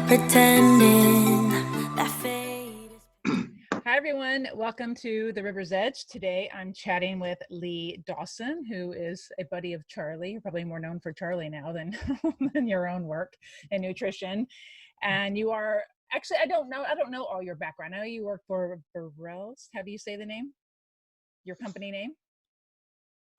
pretending that fate is... Hi, everyone. Welcome to The River's Edge. Today, I'm chatting with Lee Dawson, who is a buddy of Charlie. You're probably more known for Charlie now than, than your own work in nutrition. And you are, actually, I don't know all your background. I know you work for Verelst. How do you say the name? Your company name?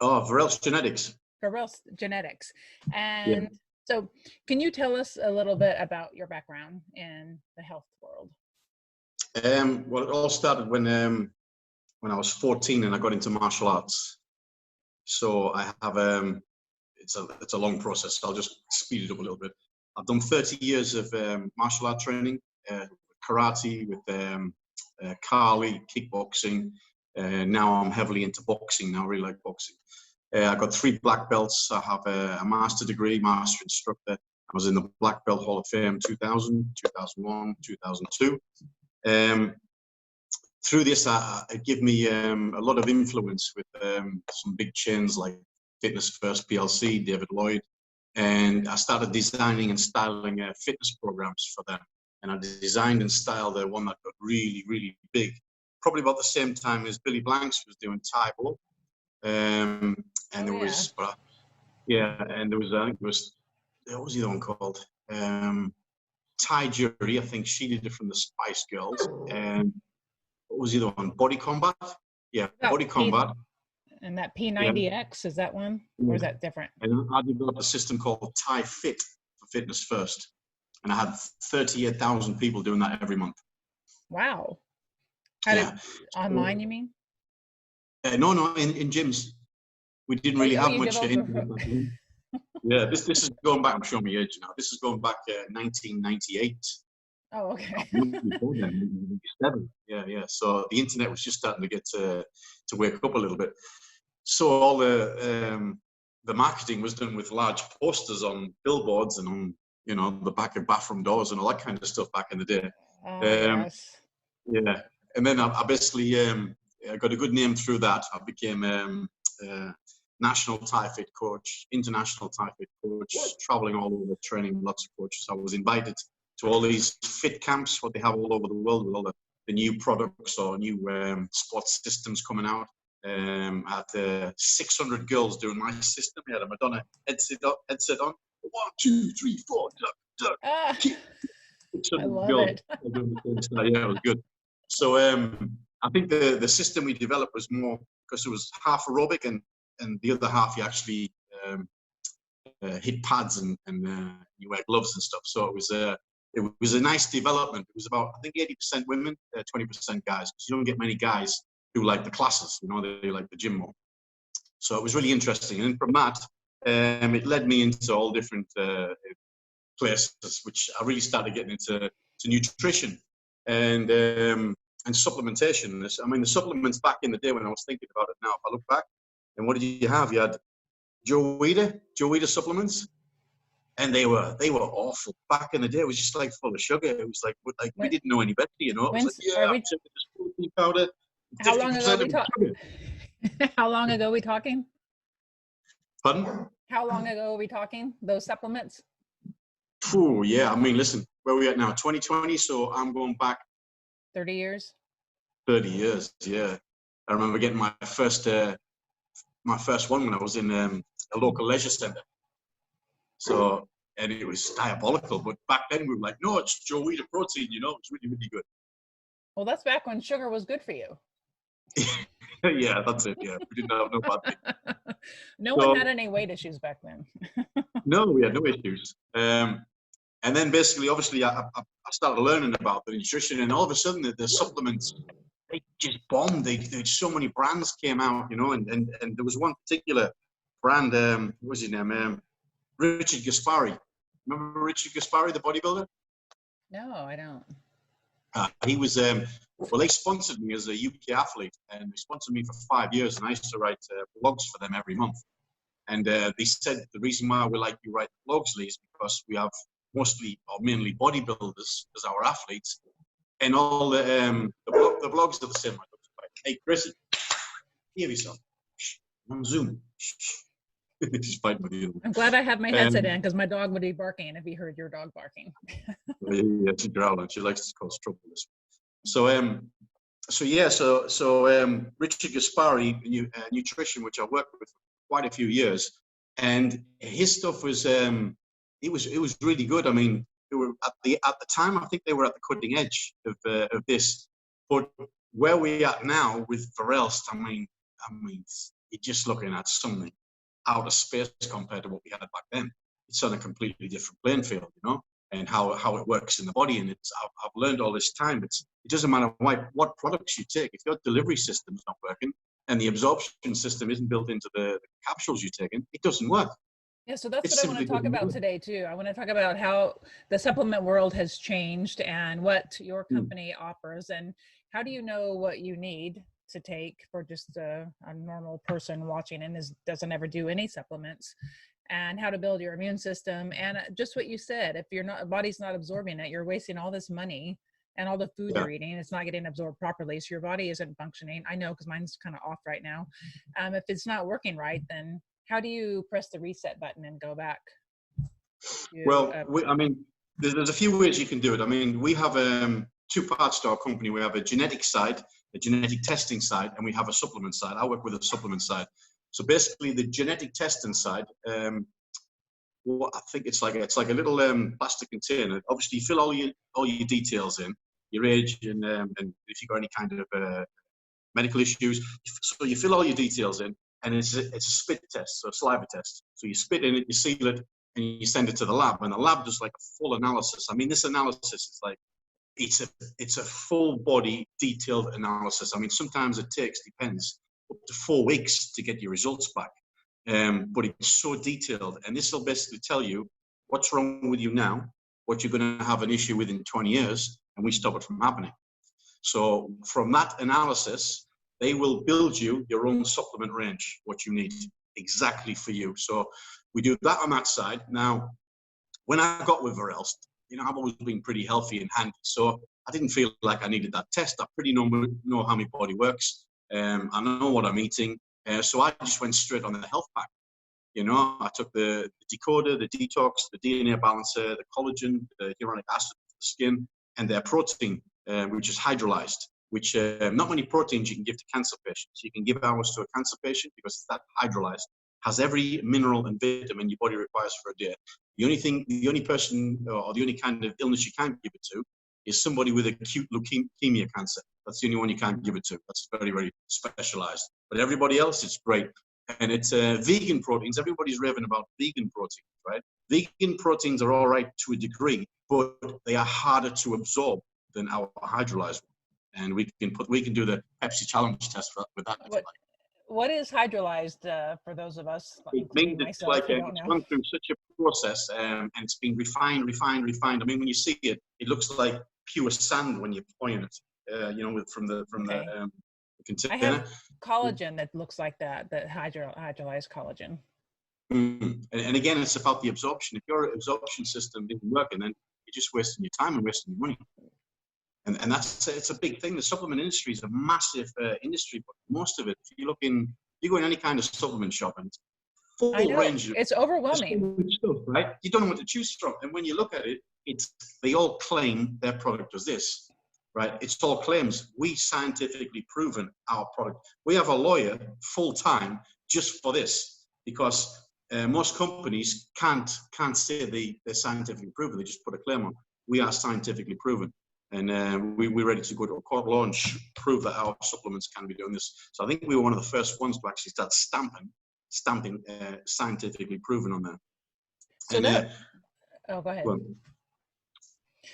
Oh, Verelst Genetics. Verelst Genetics. And so can you tell us a little bit about your background in the health world? Well, it all started when I was 14 and I got into martial arts. So I have it's a long process. So I'll just speed it up a little bit. I've done 30 years of martial art training, karate, with Kali, kickboxing. Now I'm heavily into boxing. Now I really like boxing. I've got 3 black belts. I have a master degree, master instructor. I was in the Black Belt Hall of Fame 2000, 2001, 2002. Through this, it gave me a lot of influence with some big chains like Fitness First PLC, David Lloyd, and I started designing and styling fitness programs for them. And I designed and styled the one that got really, really big, probably about the same time as Billy Blanks was doing Tybo. And there was, and there was, I think it was, what was the other one called? Thai Jury, I think she did it from the Spice Girls. And what was the other one? Body Combat? Yeah, Body Combat. And that P90X, is that one? Or is that different? And I developed a system called Thai Fit for Fitness First. And I had 38,000 people doing that every month. Wow. Online, you mean? No, in gyms. We didn't really have much internet. Yeah, this is going back, I'm showing my age now. This is going back 1998. Oh, okay. Yeah. So the internet was just starting to get to wake up a little bit. So all the marketing was done with large posters on billboards and on, the back of bathroom doors and all that kind of stuff back in the day. Oh, yes. Yeah. And then I basically I got a good name through that. I became national Thai Fit coach, international Thai Fit coach, traveling all over, training lots of coaches. I was invited to all these fit camps, what they have all over the world with all the new products or new sports systems coming out. I had 600 girls doing my system. We had a Madonna headset on. 1, 2, 3, 4, duck. I love it. Yeah, it was good. So I think the system we developed was more because it was half aerobic and the other half you actually hit pads and you wear gloves and stuff. So it was a nice development. It was about, I think, 80% women, 20% guys, because you don't get many guys who like the classes, they like the gym more. So it was really interesting. And from that, it led me into all different places, which I really started getting into nutrition and supplementation. I mean, the supplements back in the day when I was thinking about it now, if I look back, and what did you have? You had Joe Weider supplements, and they were awful. Back in the day, it was just like full of sugar. It was like we didn't know any better, It was like, I'm taking this protein powder. How long ago are we talking? How long ago are we talking? Pardon? How long ago are we talking? Those supplements? Oh yeah. I mean, listen, where are we at now? 2020. So I'm going back 30 years. 30 years. Yeah. I remember getting my first one when I was in a local leisure center. So, and it was diabolical. But back then we were like, no, it's Joe Weider protein, it's really, really good. Well, that's back when sugar was good for you. Yeah, that's it. Yeah, we didn't have no bad thing. No one had any weight issues back then. No, we had no issues. And then basically, obviously, I started learning about the nutrition, and all of a sudden, the supplements, they just bombed. So many brands came out, and there was one particular brand. What was his name? Richard Gaspari. Remember Richard Gaspari, the bodybuilder? No, I don't. He was, they sponsored me as a UK athlete, and they sponsored me for 5 years, and I used to write blogs for them every month. And they said the reason why we like you write blogs, Lee, is because we have mostly or mainly bodybuilders as our athletes, and all the blogs are the same. Hey, Chrissy, give yourself on Zoom. She's fighting with the other one. I'm glad I have my headset in because my dog would be barking if he heard your dog barking. Yeah, she's growling. She likes to cause trouble. So, Richard Gaspari, nutrition, which I worked with for quite a few years, and his stuff was it was really good. I mean, they were at the time, I think they were at the cutting edge of this. But where we are now with Verelst, I mean, you're just looking at something out of space compared to what we had back then. It's on a completely different playing field, you know, and how it works in the body. And I've learned all this time. It doesn't matter what products you take. If your delivery system's not working and the absorption system isn't built into the capsules you're taking, it doesn't work. Yeah, so that's what I want to talk about today too. I want to talk about how the supplement world has changed and what your company offers, and how do you know what you need to take for just a normal person watching and doesn't ever do any supplements, and how to build your immune system. And just what you said, if your body's not absorbing it, you're wasting all this money and all the food you're eating. It's not getting absorbed properly, so your body isn't functioning. I know, because mine's kind of off right now. If it's not working right, then how do you press the reset button and go back? I mean, there's a few ways you can do it. I mean, we have two parts to our company. We have a genetic side, a genetic testing side, and we have a supplement side. I work with a supplement side. So basically, the genetic testing side, I think it's like a little plastic container. Obviously, you fill all your details in, your age, and if you've got any kind of medical issues. So you fill all your details in. And it's a spit test, so a saliva test. So you spit in it, you seal it, and you send it to the lab. And the lab does like a full analysis. I mean, this analysis is like, it's a full body detailed analysis. I mean, sometimes it depends, up to 4 weeks to get your results back. But it's so detailed. And this will basically tell you what's wrong with you now, what you're going to have an issue with in 20 years, and we stop it from happening. So from that analysis, they will build you your own supplement range, what you need exactly for you. So we do that on that side. Now, when I got with Verelst, you know, I've always been pretty healthy and handy. So I didn't feel like I needed that test. I pretty know how my body works. I know what I'm eating. So I just went straight on the health pack. You know, I took the decoder, the detox, the DNA balancer, the collagen, the hyaluronic acid for the skin, and their protein, which is hydrolyzed. Which not many proteins you can give to cancer patients. You can give ours to a cancer patient because it's that hydrolyzed, has every mineral and vitamin your body requires for a day. The only person or the only kind of illness you can't give it to is somebody with acute leukemia cancer. That's the only one you can't give it to. That's very, very specialized. But everybody else, it's great. And it's vegan proteins. Everybody's raving about vegan proteins, right? Vegan proteins are all right to a degree, but they are harder to absorb than our hydrolyzed one. And we can do the Pepsi challenge test with that. What is hydrolyzed for those of us? It means it's like it's gone through such a process, and it's been refined. I mean, when you see it, it looks like pure sand when you're pouring it. You know, from the container. I have collagen that looks like that hydrolyzed collagen. And again, it's about the absorption. If your absorption system isn't working, then you're just wasting your time and wasting your money. And it's a big thing. The supplement industry is a massive industry, but most of it, if you go in any kind of supplement shop, and it's full range. It's overwhelming. Stuff, right? You don't know what to choose from. And when you look at it, they all claim their product does this, right? It's all claims. We scientifically proven our product. We have a lawyer full time just for this, because most companies can't say they're scientifically proven. They just put a claim on. We are scientifically proven. And we're ready to go to a court launch, prove that our supplements can be doing this. So I think we were one of the first ones to actually start stamping scientifically proven on there. So go ahead.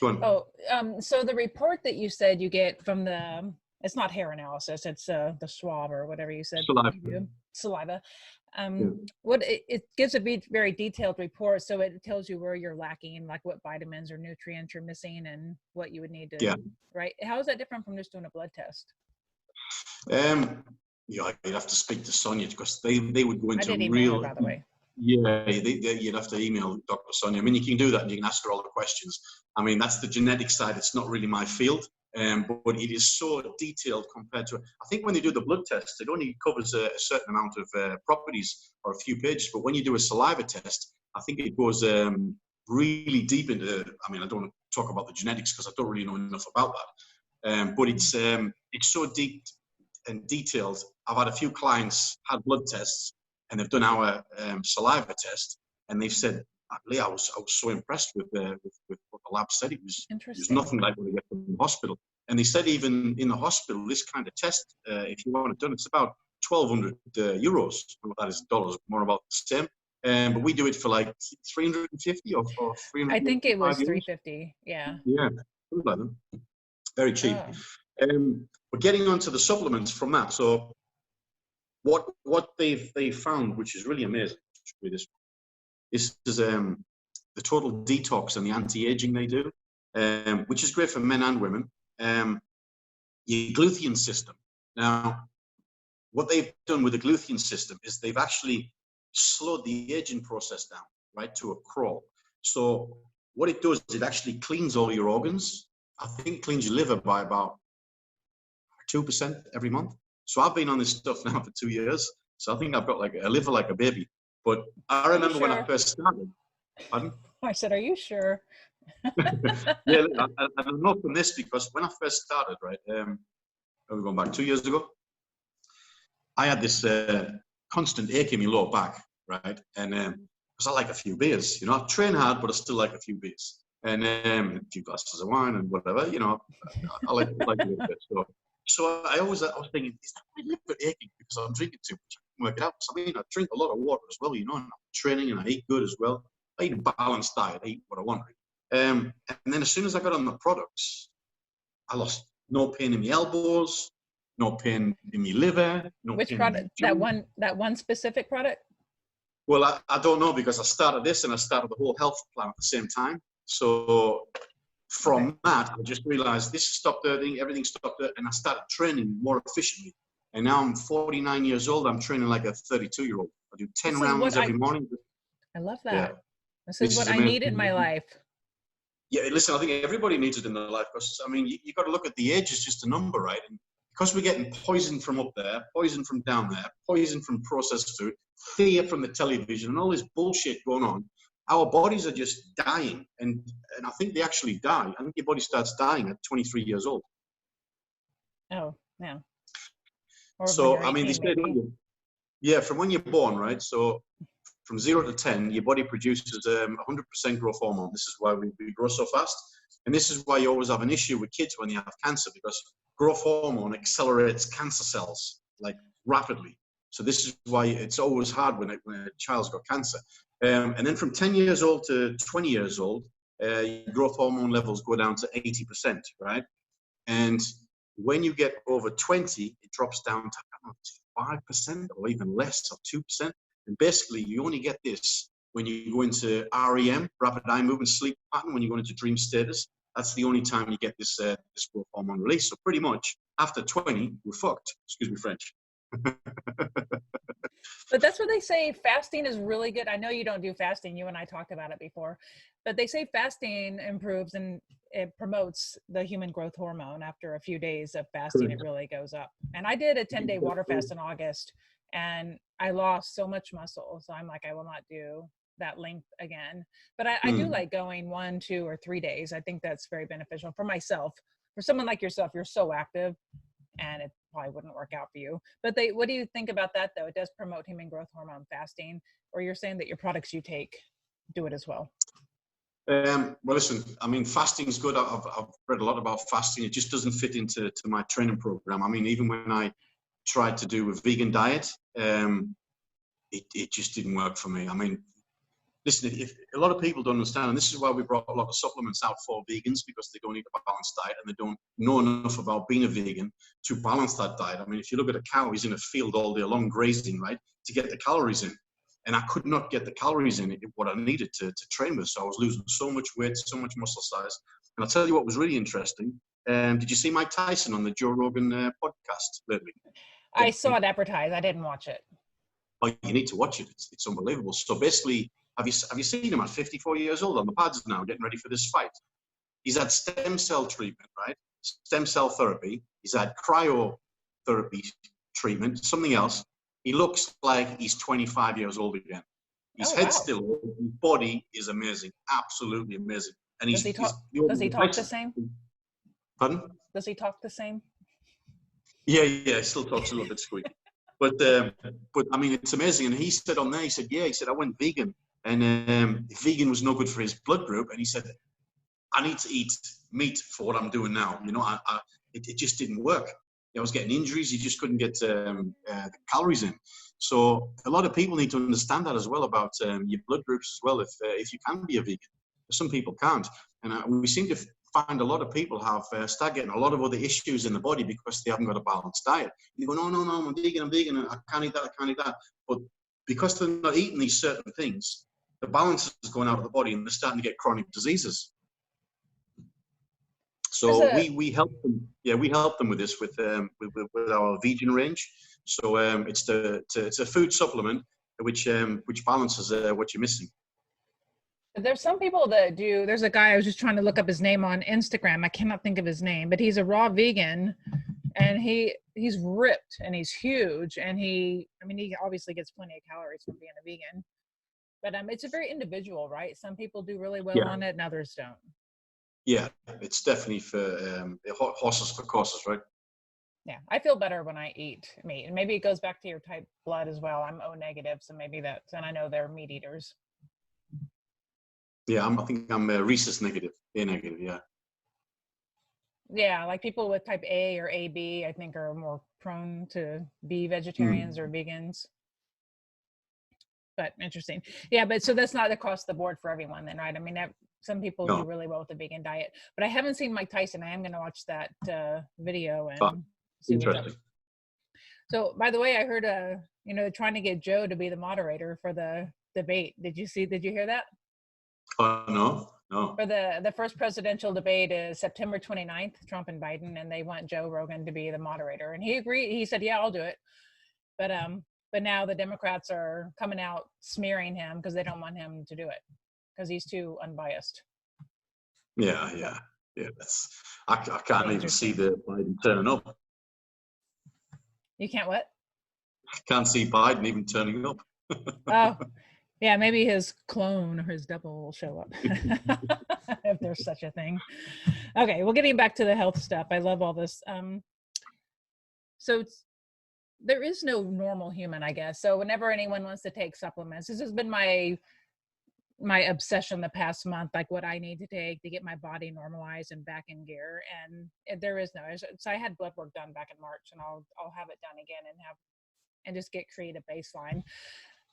Go on. So the report that you said you get from it's not hair analysis, it's the swab or whatever you said. Saliva. It gives a very detailed report, so it tells you where you're lacking, like what vitamins or nutrients you're missing and what you would need to right. How is that different from just doing a blood test? You'd have to speak to Sonia, because they would go into real, by the way. Yeah, you'd have to email Dr. Sonia. I mean, you can do that and you can ask her all the questions. I mean, that's the genetic side. It's not really my field. but it is so detailed compared to, I think when they do the blood test, it only covers a certain amount of properties or a few pages, but when you do a saliva test, I think it goes really deep into, I mean, I don't want to talk about the genetics because I don't really know enough about that, but it's so deep and detailed. I've had a few clients had blood tests and they've done our saliva test, and they've said, Lee, I was so impressed with what the lab said. It was nothing like what we get from the hospital. And they said even in the hospital, this kind of test, if you want it done, it's about 1,200 euros. That is dollars, more about the same. But we do it for like 350 or 300. I think it was 350. Yeah. Yeah, something like that. Very cheap. But getting onto the supplements from that, so what they found, which is really amazing, this is the total detox and the anti-aging they do, which is great for men and women. Your gluteal system. Now, what they've done with the gluteal system is they've actually slowed the aging process down, right, to a crawl. So what it does is it actually cleans all your organs. I think it cleans your liver by about 2% every month. So I've been on this stuff now for 2 years. So I think I've got like a liver like a baby. But I remember when I first started. Pardon? I said, are you sure? Yeah, I know from this because when I first started, right, we're going back 2 years ago, I had this constant ache in my lower back, right? And because I like a few beers, you know, I train hard, but I still like a few beers. And a few glasses of wine and whatever, you know, I like a little bit. So I was thinking, is that my liver aching because I'm drinking too much? I can work it out. So, I mean, I drink a lot of water as well, you know, and I'm training and I eat good as well. I eat a balanced diet, I eat what I want. And then as soon as I got on the products, I lost no pain in my elbows, no pain in my liver. No Which pain product? That one specific product? Well, I don't know because I started this and I started the whole health plan at the same time. So from that, I just realized this stopped hurting, everything stopped hurting, and I started training more efficiently. And now I'm 49 years old. I'm training like a 32-year-old. I do 10 rounds every morning. I love that. Yeah. This is what I need in my life. Yeah, listen, I think everybody needs it in their life because, I mean, you got to look at the age is just a number, right? And because we're getting poison from up there, poison from down there, poison from processed food, fear from the television, and all this bullshit going on, our bodies are just dying. And I think they actually die. I think your body starts dying at 23 years old. Oh, yeah. So, I mean, yeah, from when you're born, right? So from 0 to 10, your body produces 100% growth hormone. This is why we grow so fast. And this is why you always have an issue with kids when you have cancer, because growth hormone accelerates cancer cells like rapidly. So this is why it's always hard when a child's got cancer. And then from 10 years old to 20 years old, growth hormone levels go down to 80%, right? And when you get over 20, it drops down to 5% or even less, or 2%. And basically, you only get this when you go into REM, rapid eye movement sleep pattern, when you go into dream status. That's the only time you get this growth hormone release. So pretty much after 20, we're fucked. Excuse me, French. But that's what they say. Fasting is really good. I know you don't do fasting. You and I talked about it before. But they say fasting improves and it promotes the human growth hormone. After a few days of fasting, it really goes up. And I did a 10-day water fast in August, and I lost so much muscle. So I'm like, I will not do that length again. But I do like going 1, 2, or 3 days. I think that's very beneficial for myself. For someone like yourself, you're so active, and it probably wouldn't work out for you. But what do you think about that, though? It does promote human growth hormone fasting, or you're saying that your products you take do it as well? Well, listen, I mean, fasting is good. I've read a lot about fasting. It just doesn't fit into my training program. I mean, even when I tried to do a vegan diet, it just didn't work for me. I mean, listen, if a lot of people don't understand, and this is why we brought a lot of supplements out for vegans, because they don't eat a balanced diet and they don't know enough about being a vegan to balance that diet. I mean, if you look at a cow, he's in a field all day long grazing, right, to get the calories in. And I could not get the calories in what I needed to train with. So I was losing so much weight, so much muscle size. And I'll tell you what was really interesting. Did you see Mike Tyson on the Joe Rogan podcast lately? I saw it advertised. I didn't watch it. Oh, you need to watch it. It's unbelievable. So basically, have you seen him at 54 years old on the pads now, getting ready for this fight? He's had stem cell treatment, right? stem cell therapy. He's had cryotherapy treatment, something else. He looks like he's 25 years old again. His Oh, head's wow. still old. His body is amazing, absolutely amazing. And Does he talk? Does he talk the same? Pardon? Does he talk the same? Yeah, he still talks a little bit squeaky. But I mean, it's amazing. And he said on there, he said, I went vegan, and vegan was no good for his blood group. And he said, I need to eat meat for what I'm doing now. You know, it just didn't work. I was getting injuries. You just couldn't get the calories in. So a lot of people need to understand that as well about your blood groups as well. If you can be a vegan, some people can't, and we seem to find a lot of people have start getting a lot of other issues in the body because they haven't got a balanced diet. You go, no, I'm vegan, I can't eat that. But because they're not eating these certain things, the balance is going out of the body, and they're starting to get chronic diseases. So we help them. Yeah, we help them with this with our VGen range. So it's a food supplement which balances what you're missing. There's some people that do. There's a guy, I was just trying to look up his name on Instagram. I cannot think of his name, but he's a raw vegan, and he's ripped and he's huge, and he obviously gets plenty of calories from being a vegan, but it's a very individual, right? Some people do really well on it and others don't. Yeah, it's definitely for horses for courses, right? Yeah, I feel better when I eat meat, and maybe it goes back to your type blood as well. I'm O negative, so maybe that's, and I know they're meat eaters. Yeah, I think I'm rhesus negative, A negative, yeah. Yeah, like people with type A or AB, I think are more prone to be vegetarians or vegans. But interesting. Yeah, but so that's not across the board for everyone then, right? I mean, some people do really well with the vegan diet, but I haven't seen Mike Tyson. I am going to watch that video and see what's up. So, by the way, I heard, they're trying to get Joe to be the moderator for the debate. Did you hear that? No. For the first presidential debate is September 29th, Trump and Biden, and they want Joe Rogan to be the moderator. And he agreed. He said, yeah, I'll do it. But now the Democrats are coming out smearing him because they don't want him to do it because he's too unbiased. Yeah. I can't even see the Biden turning up. You can't what? I can't see Biden even turning up. Oh, yeah, maybe his clone or his double will show up if there's such a thing. Okay, well, getting back to the health stuff, I love all this. So there is no normal human, I guess. So whenever anyone wants to take supplements, this has been my obsession the past month, like what I need to take to get my body normalized and back in gear. And there is no. So I had blood work done back in March, and I'll have it done again and just create a baseline.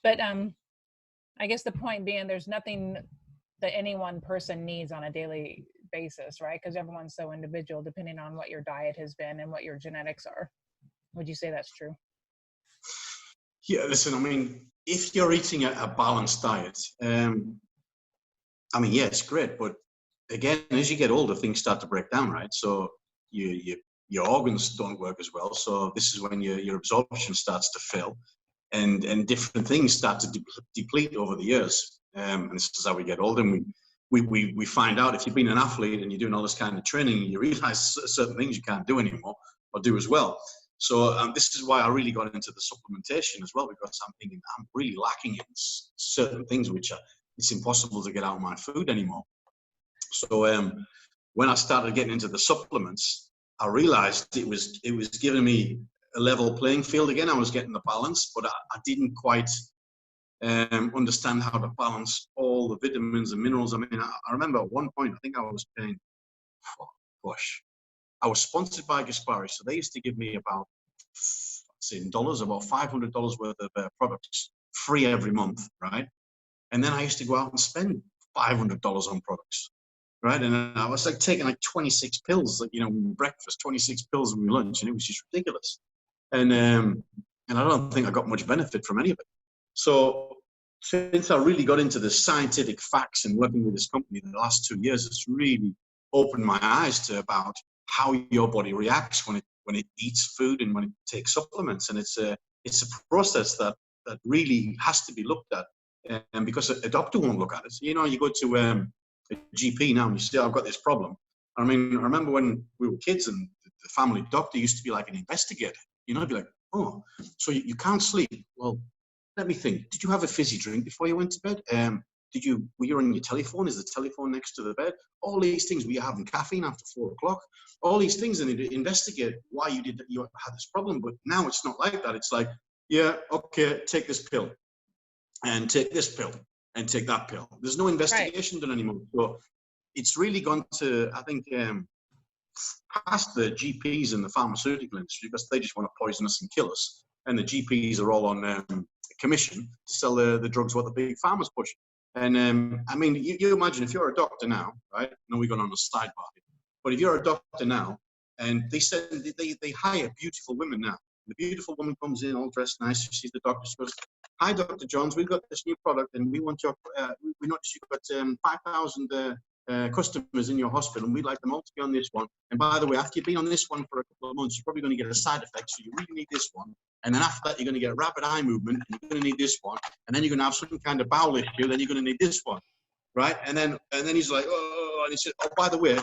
But I guess the point being, there's nothing that any one person needs on a daily basis, right? Because everyone's so individual depending on what your diet has been and what your genetics are. Would you say that's true? Yeah, listen, I mean, if you're eating a balanced diet, it's great. But again, as you get older, things start to break down, right? So your organs don't work as well. So this is when your absorption starts to fail. And different things start to deplete over the years. And this is how we get older. And we find out if you've been an athlete and you're doing all this kind of training, you realize certain things you can't do anymore or do as well. So this is why I really got into the supplementation as well, because I'm thinking I'm really lacking in certain things which it's impossible to get out of my food anymore. So when I started getting into the supplements, I realized it was giving me a level playing field again. I was getting the balance, but I didn't quite understand how to balance all the vitamins and minerals. I mean, I remember at one point, I think I was paying, I was sponsored by Gaspari, so they used to give me about, in dollars, about $500 worth of products free every month, right? And then I used to go out and spend $500 on products, right? And I was like taking like 26 pills, like, breakfast, 26 pills when we lunch, and it was just ridiculous. And I don't think I got much benefit from any of it. So since I really got into the scientific facts and working with this company in the last 2 years, it's really opened my eyes to about how your body reacts when it eats food and when it takes supplements. And it's a process that really has to be looked at, and because a doctor won't look at it. You go to a GP now and you say, I've got this problem. I mean, I remember when we were kids and the family doctor used to be like an investigator. You know, be like, oh, so you can't sleep. Well, let me think. Did you have a fizzy drink before you went to bed? Were you on your telephone? Is the telephone next to the bed? All these things. Were you having caffeine after 4 o'clock? All these things, and to investigate why you had this problem. But now it's not like that. It's like, yeah, okay, take this pill, and take this pill, and take that pill. There's no investigation done anymore. So it's really gone to, I think, past the GPs in the pharmaceutical industry, because they just want to poison us and kill us. And the GPs are all on commission to sell the drugs what the big pharma's push. And I mean, you imagine if you're a doctor now, right? I know we're going on a sidebar here, but if you're a doctor now, and they hire beautiful women now. The beautiful woman comes in all dressed nice. She sees the doctor. She goes, "Hi, Dr. Jones. We've got this new product, and we want your. We noticed you've got 5,000 customers in your hospital, and we'd like them all to be on this one. And by the way, after you've been on this one for a couple of months, you're probably going to get a side effect, so you really need this one. And then after that, you're going to get rapid eye movement, and you're going to need this one. And then you're going to have some kind of bowel issue, then you're going to need this one, right?" And then he's like, "Oh," and he said, "Oh, by the way,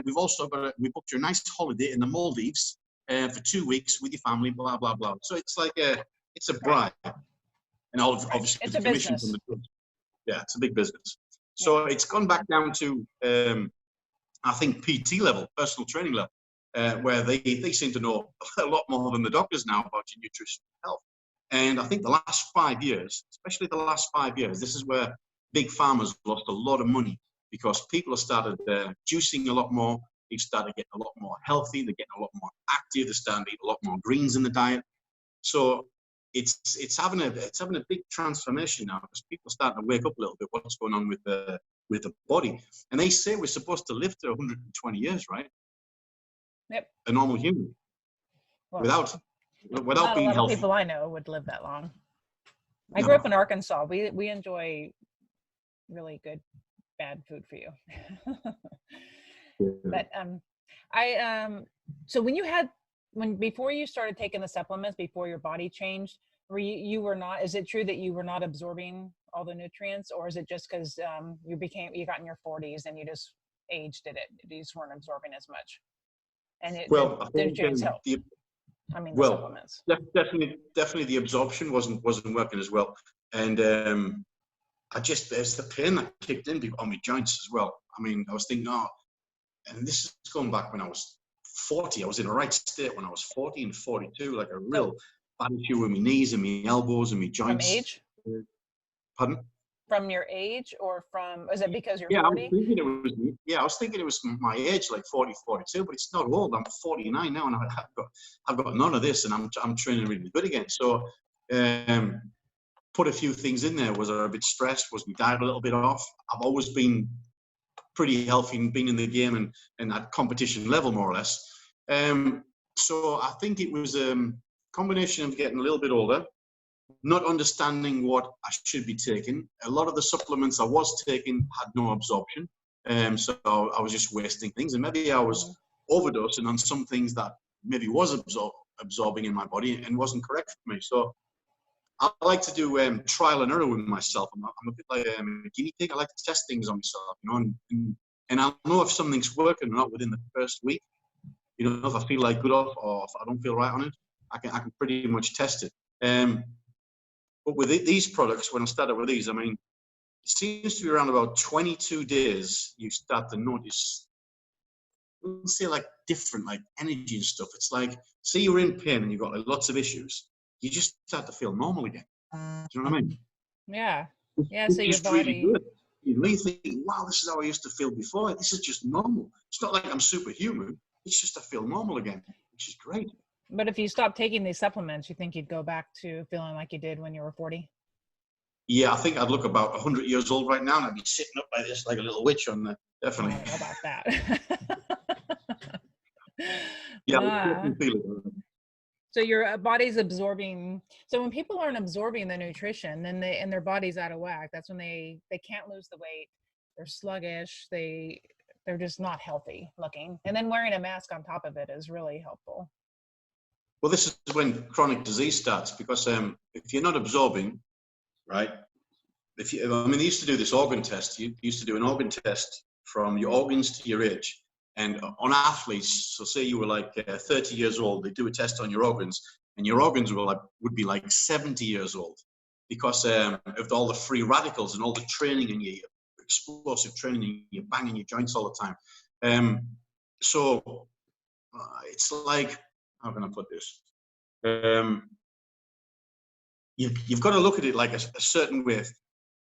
we've also we booked you a nice holiday in the Maldives for 2 weeks with your family, blah blah blah." So it's like it's a bribe, and obviously It's the a commission business. from the drugs. Yeah, it's a big business. So it's gone back down to I think PT level, personal training level, where they seem to know a lot more than the doctors now about your nutrition and health. And I think the last 5 years, especially the last 5 years, this is where big farmers lost a lot of money, because people have started juicing a lot more. They've started getting a lot more healthy. They're getting a lot more active. They're starting to eat a lot more greens in the diet. So it's having a big transformation now, because people are starting to wake up a little bit what's going on with the body. And they say we're supposed to live to 120 years, right? Yep. A normal human, Well, without not being a lot healthy. of people I know would live that long. I grew up in Arkansas. We enjoy really good, bad food for you. But so before you started taking the supplements, before your body changed, you were not, is it true that you were not absorbing all the nutrients, or is it just because you got in your 40s and you just aged it, you just weren't absorbing as much? And Well, the nutrients help. The supplements. Definitely the absorption wasn't working as well. And there's the pain that kicked in on my joints as well. I mean, I was thinking, and this is going back when I was 40. I was in a right state when I was 40 and 42, like a real bad issue with my knees and my elbows and my joints. From age? Pardon? From your age, or is it because you're 40? I was thinking it was my age, like 40, 42, but it's not old. I'm 49 now, and I've got none of this, and I'm training really good again. So put a few things in there. Was I a bit stressed? Was my diet a little bit off? I've always been pretty healthy and been in the game and at competition level, more or less. So I think it was a combination of getting a little bit older, not understanding what I should be taking. A lot of the supplements I was taking had no absorption. So I was just wasting things, and maybe I was overdosing on some things that maybe was absorbing in my body and wasn't correct for me. So I like to do trial and error with myself. I'm a bit like a guinea pig. I like to test things on myself, you know, and I'll know if something's working or not within the first week. You know, if I feel like good off or if I don't feel right on it, I can pretty much test it. But with these products, when I started with these, I mean, it seems to be around about 22 days you start to notice, let's say, like different, like energy and stuff. It's like, say you're in pain and you've got like, lots of issues, you just start to feel normal again. Do you know what I mean? Yeah. Yeah. It's So your just body. really good. You really think, wow, this is how I used to feel before. This is just normal. It's not like I'm superhuman. It's just I feel normal again, which is great. But if you stop taking these supplements, you think you'd go back to feeling like you did when you were 40? Yeah, I think I'd look about 100 years old right now, and I'd be sitting up like this, like a little witch on there. Definitely. I don't know about that. Yeah, I definitely feel it. So your body's absorbing. So when people aren't absorbing the nutrition, then their body's out of whack. That's when they can't lose the weight. They're sluggish. They're just not healthy looking. And then wearing a mask on top of it is really helpful. Well, this is when chronic disease starts, because if you're not absorbing, right? They used to do this organ test. You used to do an organ test from your organs to your age, And on athletes, so say you were like 30 years old, they do a test on your organs, and your organs would be like 70 years old because of all the free radicals and all the training and your explosive training, and you're banging your joints all the time. So it's like, how can I put this? You've got to look at it like a certain way.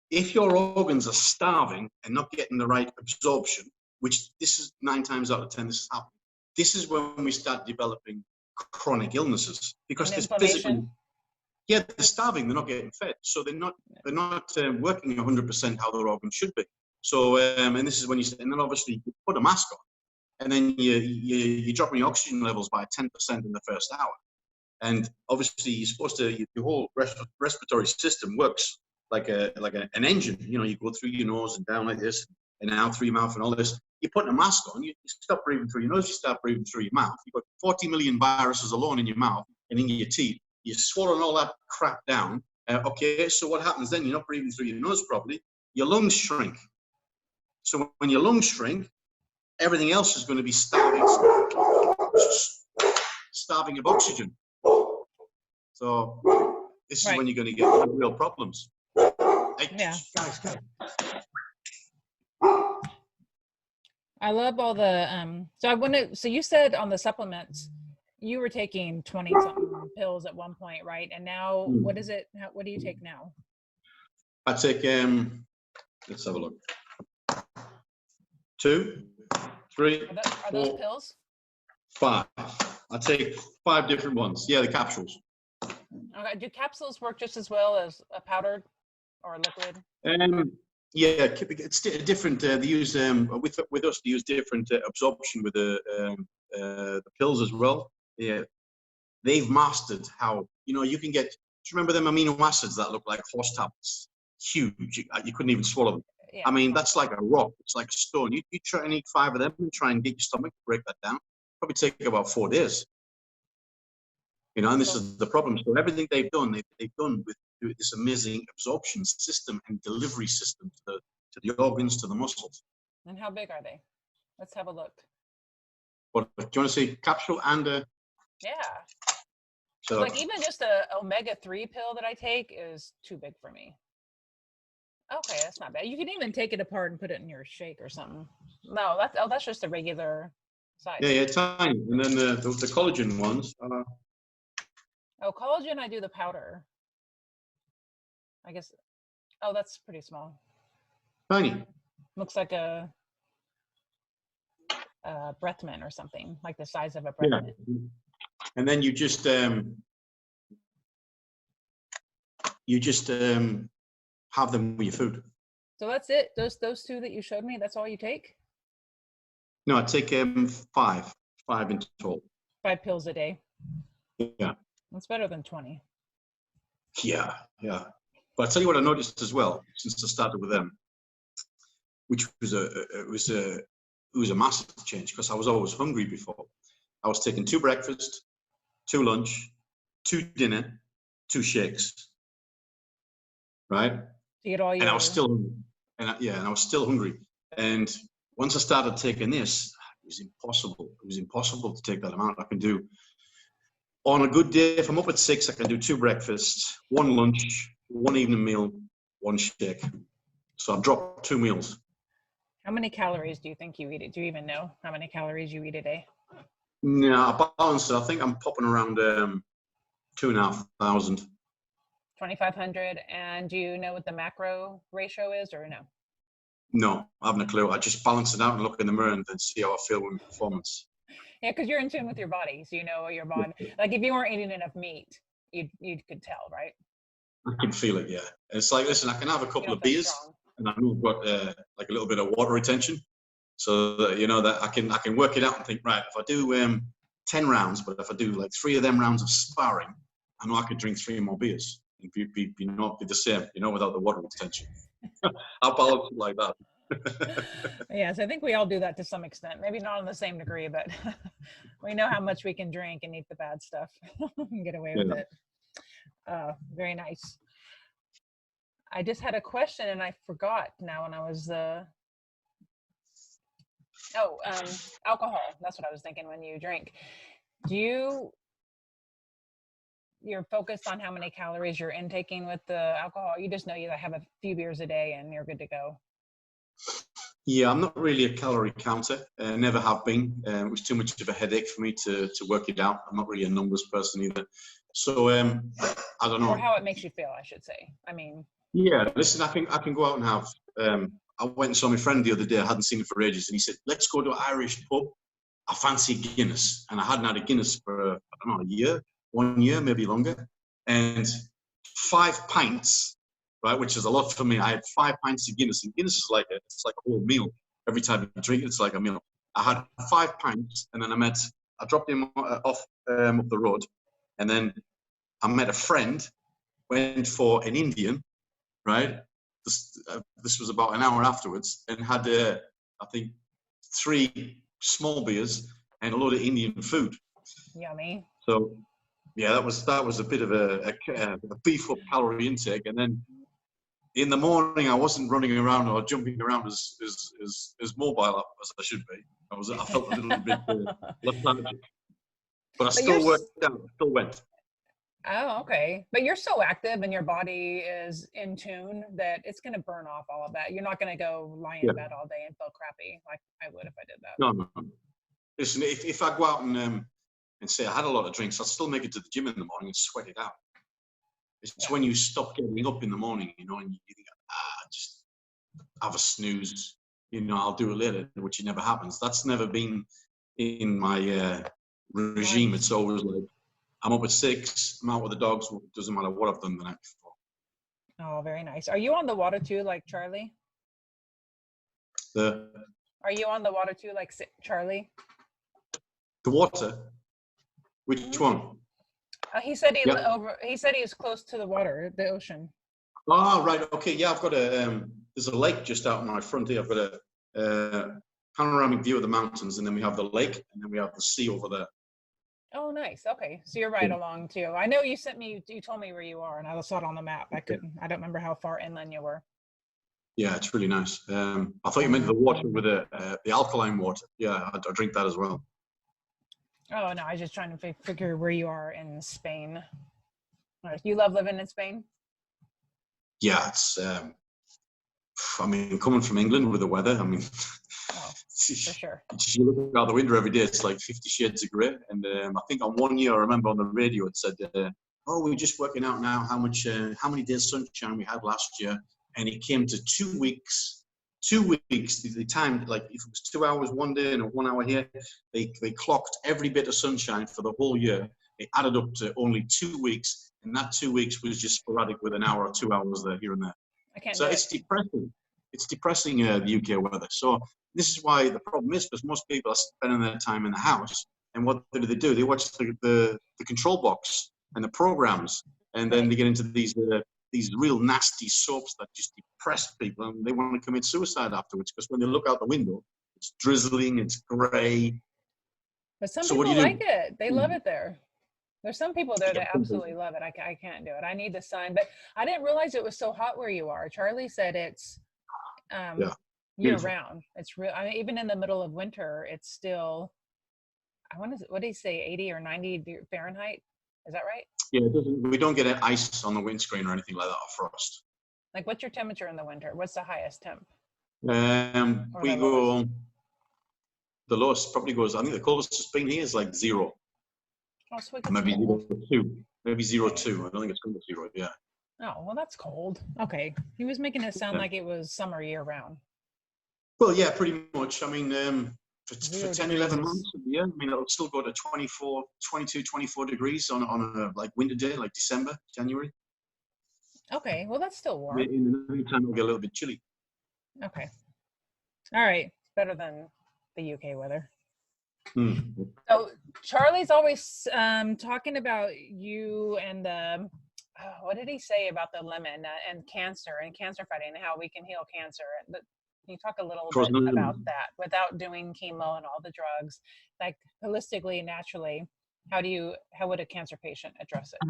If your organs are starving and not getting the right absorption, which this is 9 times out of 10, this is happening. This is when we start developing chronic illnesses because this physically, they're starving, they're not getting fed, so they're not working 100% how their organs should be. So, and this is when and then obviously you put a mask on, and then you're dropping your oxygen levels by 10% in the first hour. And obviously, you're supposed to, your whole respiratory system works like an engine. You know, you go through your nose and down like this, and out through your mouth and all this. You're putting a mask on, you stop breathing through your nose, you start breathing through your mouth. You've got 40 million viruses alone in your mouth and in your teeth. You're swallowing all that crap down. Okay, so what happens then? You're not breathing through your nose properly. Your lungs shrink. So when your lungs shrink, everything else is going to be starving of oxygen. So this is when you're going to get real problems. Yeah. I love all the so you said on the supplements you were taking 20 something pills at one point, right? And now what is it? What do you take now? I take let's have a look. 2, 3, are those pills? 5. I take 5 different ones. Yeah, the capsules. Okay. Do capsules work just as well as a powdered or a liquid? Yeah, it's different. They use with us. They use different absorption with the pills as well. Yeah, they've mastered how you can get. Do you remember them amino acids that look like horse tablets? Huge. You couldn't even swallow them. Yeah. I mean, that's like a rock. It's like a stone. You try and eat 5 of them and try and get your stomach to break that down. Probably take about 4 days. And this is the problem. So everything they've done with this amazing absorption system and delivery system to the organs, to the muscles. And how big are they? Let's have a look. But do you want to see capsule and yeah. So like even just a omega-3 pill that I take is too big for me. Okay, that's not bad. You can even take it apart and put it in your shake or something. No, that's just a regular size. Yeah, tiny. And then the collagen ones. Collagen, I do the powder. I guess. Oh, that's pretty small. Tiny. Looks like a breath mint or something, like the size of a breath mint. And then you just have them with your food. So that's it. Those 2 that you showed me. That's all you take? No, I take 5 in total. 5 pills a day. Yeah. That's better than 20. Yeah. But I'll tell you what I noticed as well since I started with them, which was a massive change because I was always hungry before. I was taking 2 breakfast, 2 lunch, 2 dinner, 2 shakes. Right? You get all your... And I was still hungry. And I was still hungry. And once I started taking this, it was impossible. It was impossible to take that amount. I can do, on a good day, if I'm up at 6, I can do 2 breakfasts, 1 lunch, 1 evening meal, 1 shake. So I've dropped 2 meals. How many calories do you think you eat? Do you even know how many calories you eat a day? No, I balance it. I think I'm popping around 2,500. 2,500. And do you know what the macro ratio is or no? No, I haven't a clue. I just balance it out and look in the mirror and then see how I feel with my performance. Yeah, because you're in tune with your body, so you know your body. Like if you weren't eating enough meat, you could tell, right? I can feel it, yeah. It's like, listen, I can have a couple of beers, and I know I've got like a little bit of water retention, so that, that I can work it out and think, right, if I do 10 rounds, but if I do like 3 of them rounds of sparring, I know I could drink 3 more beers and be the same, without the water retention. I'll balance it like that. Yes, I think we all do that to some extent. Maybe not on the same degree, but we know how much we can drink and eat the bad stuff and get away with it. Very nice. I just had a question and I forgot now when I was Oh, alcohol. That's what I was thinking when you drink. You're focused on how many calories you're intaking with the alcohol? You just know you have a few beers a day and you're good to go. Yeah, I'm not really a calorie counter. Never have been. It was too much of a headache for me to work it out. I'm not really a numbers person either. So I don't know. Or how it makes you feel, I should say. I mean. Yeah, listen, I can go out and have. I went and saw my friend the other day. I hadn't seen him for ages, and he said, "Let's go to an Irish pub. I fancy Guinness," and I hadn't had a Guinness for I don't know, a year, 1 year, maybe longer, and 5 pints. Right, which is a lot for me. I had 5 pints of Guinness, and Guinness is like it's like a whole meal. Every time you drink it, it's like a meal. I had 5 pints, and then I dropped him off up the road, and then I met a friend, went for an Indian, right? This was about an hour afterwards, and had I think 3 small beers and a load of Indian food. Yummy. So yeah, that was a bit of a beef up calorie intake, and then in the morning, I wasn't running around or jumping around as mobile as I should be. I felt a little bit lethargic, but I still worked out. Still went. Oh, okay. But you're so active and your body is in tune that it's going to burn off all of that. You're not going to go lie in bed all day and feel crappy like I would if I did that. No. Listen, if I go out and say I had a lot of drinks, I'll still make it to the gym in the morning and sweat it out. It's when you stop getting up in the morning, and you think, just have a snooze, I'll do it later, which never happens. That's never been in my regime. It's always like, I'm up at 6, I'm out with the dogs, it doesn't matter what I've done the night before. Oh, very nice. Are you on the water too, like Charlie? Are you on the water too, like Charlie? The water? Which one? He said he said he was close to the water, the ocean. Oh, right. Okay. Yeah, I've got there's a lake just out in my front here. I've got a panoramic view of the mountains, and then we have the lake, and then we have the sea over there. Oh, nice. Okay. So you're right along too. I know you told me where you are, and I saw it on the map. I don't remember how far inland you were. Yeah, it's really nice. I thought you meant the water with the alkaline water. Yeah, I drink that as well. Oh, no, I was just trying to figure where you are in Spain. You love living in Spain? Yeah, it's, coming from England with the weather, for sure. You look out the window every day, it's like 50 shades of grey. And I think on 1 year, I remember on the radio, it said, we're just working out now how many days sunshine we had last year. And it came to 2 weeks. 2 weeks, they timed, like if it was 2 hours one day and 1 hour here, they clocked every bit of sunshine for the whole year. It added up to only 2 weeks, and that 2 weeks was just sporadic with an hour or 2 hours there, here and there. It's depressing. It's depressing, the UK weather. So this is why the problem is, because most people are spending their time in the house, and what do? They watch the control box and the programs, and then they get into these real nasty soaps that just depress people, and they want to commit suicide afterwards, because when they look out the window, it's drizzling, it's grey. But some people like it. They love it there. There's some people there that absolutely love it. I can't do it. I need the sun. But I didn't realize it was so hot where you are. Charlie said it's year round. It's real. Even in the middle of winter, it's still, what did he say, 80 or 90 Fahrenheit? Is that right? Yeah, we don't get ice on the windscreen or anything like that, or frost. Like, what's your temperature in the winter? What's the highest temp? We go, the lowest probably goes, I think the coldest it's been here is like 0. Oh, so maybe 0.2. Maybe 0.2. I don't think it's going to 0, yeah. Oh, well, that's cold. Okay. He was making it sound like it was summer year round. Well, yeah, pretty much. For 10, 11 months of the year, it'll still go to 22, 24 degrees on a like winter day, like December, January. Okay, well, that's still warm. In the meantime, it'll get a little bit chilly. Okay. All right. Better than the UK weather. So Charlie's always talking about you and what did he say about the lemon and cancer fighting and how we can heal cancer? Can you talk a little bit about that without doing chemo and all the drugs, like holistically, naturally? How would a cancer patient address it?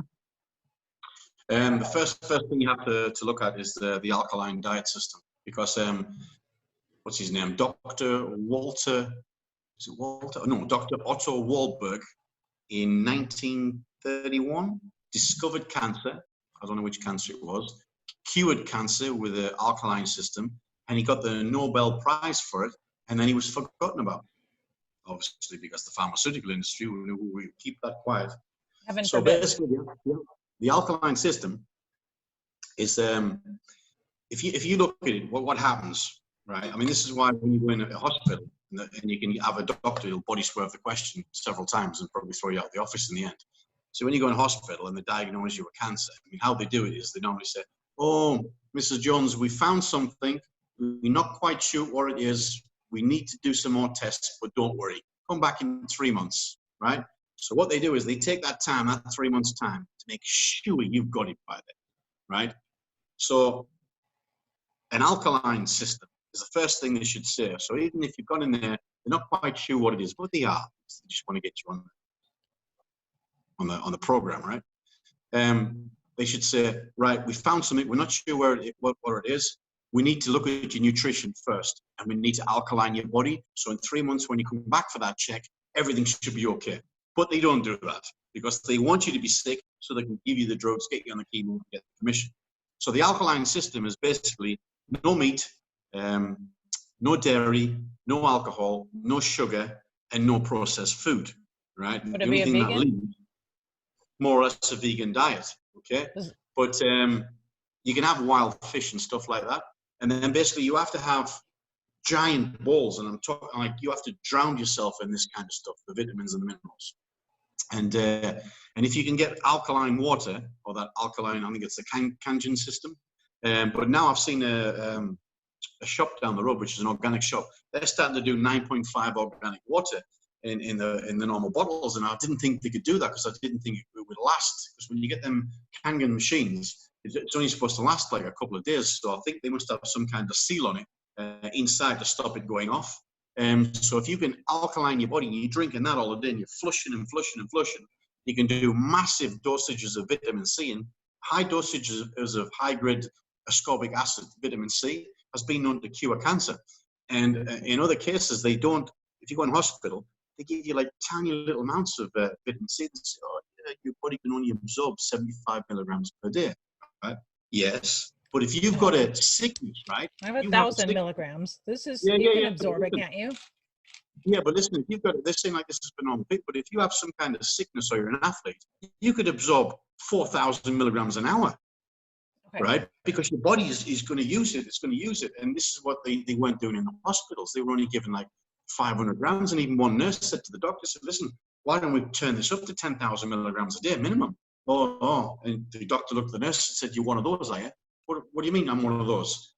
The first thing you have to look at is the alkaline diet system, because what's his name? Dr. Walter, is it Walter? No, Dr. Otto Warburg in 1931 discovered cancer. I don't know which cancer it was, cured cancer with the alkaline system, and he got the Nobel Prize for it, and then he was forgotten about. Obviously, because the pharmaceutical industry, we keep that quiet. Heaven So forbid. basically, the alkaline system is, if you look at it, what happens, right? I mean, this is why when you go in a hospital and you can have a doctor who'll body swerve the question several times and probably throw you out of the office in the end. So when you go in hospital and they diagnose you with cancer, I mean, how they do it is they normally say, "Oh, Mrs. Jones, we found something. We're not quite sure what it is. We need to do some more tests, but don't worry. Come back in 3 months," right? So what they do is they take that time, that 3 months time, to make sure you've got it by then, right? So an alkaline system is the first thing they should say. So even if you've gone in there, they're not quite sure what it is, but they are. They just want to get you on the program, right? They should say, right, we found something. We're not sure what it is. We need to look at your nutrition first, and we need to alkaline your body. So in 3 months, when you come back for that check, everything should be okay. But they don't do that because they want you to be sick so they can give you the drugs, get you on the chemo, and get the commission. So the alkaline system is basically no meat, no dairy, no alcohol, no sugar, and no processed food, right? Would The it be only a thing that vegan? leaves, more or less a vegan diet, okay? But you can have wild fish and stuff like that. And then basically you have to have giant bowls, and I'm talking like you have to drown yourself in this kind of stuff, the vitamins and the minerals. And if you can get alkaline water, or that alkaline, I think it's the Kangen system. But now I've seen a shop down the road, which is an organic shop. They're starting to do 9.5 organic water in the normal bottles, and I didn't think they could do that because I didn't think it would last. Because when you get them Kangen machines, it's only supposed to last like a couple of days. So I think they must have some kind of seal on it inside to stop it going off. So if you can alkaline your body, and you're drinking that all the day, and you're flushing and flushing and flushing, you can do massive dosages of vitamin C, and high dosages of high-grade ascorbic acid, vitamin C, has been known to cure cancer. And in other cases, they don't. If you go in hospital, they give you like tiny little amounts of vitamin C. They say, "Oh, yeah, your body can only absorb 75 milligrams per day." Right? Yes. But if you've got a sickness, right? I have 1,000 sickness. milligrams. This is, Yeah, you yeah, can yeah. absorb it, can't you? Yeah, but listen, if you've got this thing like this has been on big, but if you have some kind of sickness or you're an athlete, you could absorb 4,000 milligrams an hour, Okay. right? Because your body is going to use it. It's going to use it. And this is what they weren't doing in the hospitals. They were only given like 500 grams. And even one nurse said to the doctor, said, "Listen, why don't we turn this up to 10,000 milligrams a day minimum?" Oh. And the doctor looked at the nurse and said, "You're one of those, are you?" What do you mean I'm one of those?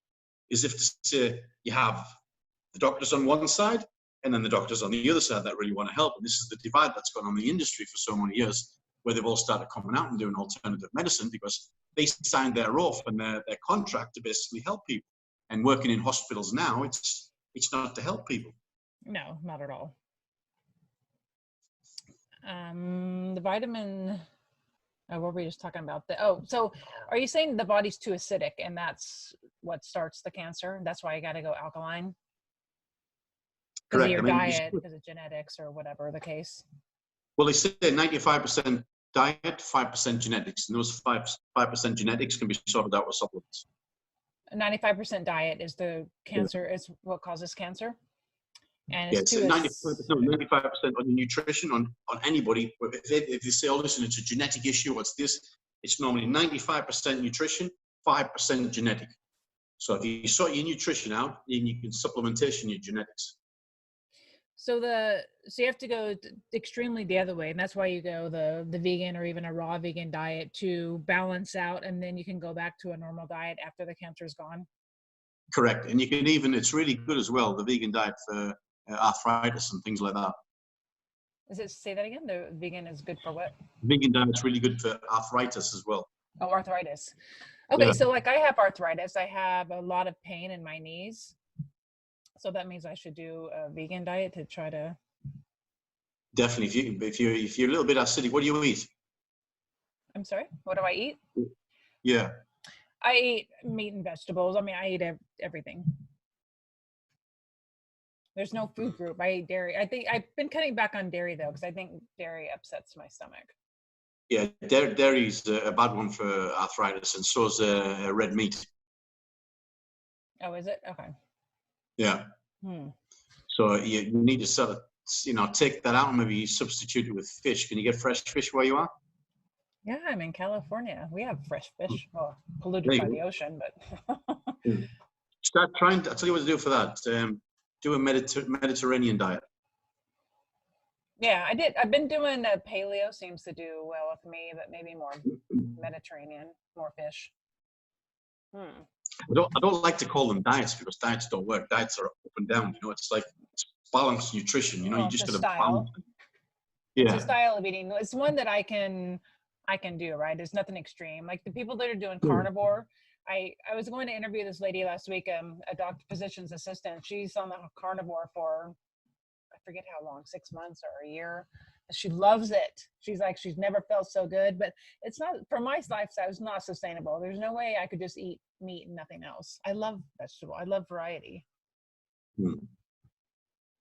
As if to say you have the doctors on one side and then the doctors on the other side that really want to help. And this is the divide that's gone on in the industry for so many years, where they've all started coming out and doing alternative medicine because they signed their oath and their contract to basically help people. And working in hospitals now, it's not to help people. No, not at all. The vitamin, what were we just talking about? So are you saying the body's too acidic and that's what starts the cancer? That's why you got to go alkaline? Because of your diet, because of genetics or whatever the case? Well, they say 95% diet, 5% genetics. And those 5% genetics can be sorted out with supplements. 95% diet is the cancer, is what causes cancer? And it's 95% on your nutrition on anybody. If they say, "Oh, listen, it's a genetic issue, what's this?" It's normally 95% nutrition, 5% genetic. So if you sort your nutrition out, then you can supplementation your genetics. So you have to go extremely the other way, and that's why you go the vegan or even a raw vegan diet to balance out, and then you can go back to a normal diet after the cancer is gone. Correct, and you can even, it's really good as well, the vegan diet for arthritis and things like that. Say that again? The vegan is good for what? Vegan diet's really good for arthritis as well. Oh, arthritis. Okay, Yeah. so like I have arthritis. I have a lot of pain in my knees. So that means I should do a vegan diet to try to. Definitely, if you're a little bit acidic, what do you eat? I'm sorry, what do I eat? Yeah. I eat meat and vegetables. I mean, I eat everything. There's no food group. I eat dairy. I think I've been cutting back on dairy though, because I think dairy upsets my stomach. Yeah, dairy's a bad one for arthritis, and so is red meat. Oh, is it? Okay. Yeah. So you need to sort of, take that out and maybe substitute it with fish. Can you get fresh fish where you are? Yeah, I'm in California. We have fresh fish. Well, polluted by the ocean, but start trying. I'll tell you what to do for that. Do a Mediterranean diet. Yeah, I did. I've been doing paleo. Seems to do well with me, but maybe more Mediterranean, more fish. I don't like to call them diets because diets don't work. Diets are up and down. It's like balanced nutrition. You just got to balance. Yeah. It's a style of eating. It's one that I can do, right? There's nothing extreme. Like the people that are doing carnivore. I was going to interview this lady last week, a doctor, physician's assistant. She's on the carnivore for, I forget how long, 6 months or a year. She loves it. She's like, she's never felt so good, but it's not, for my lifestyle, it's not sustainable. There's no way I could just eat meat and nothing else. I love vegetable. I love variety.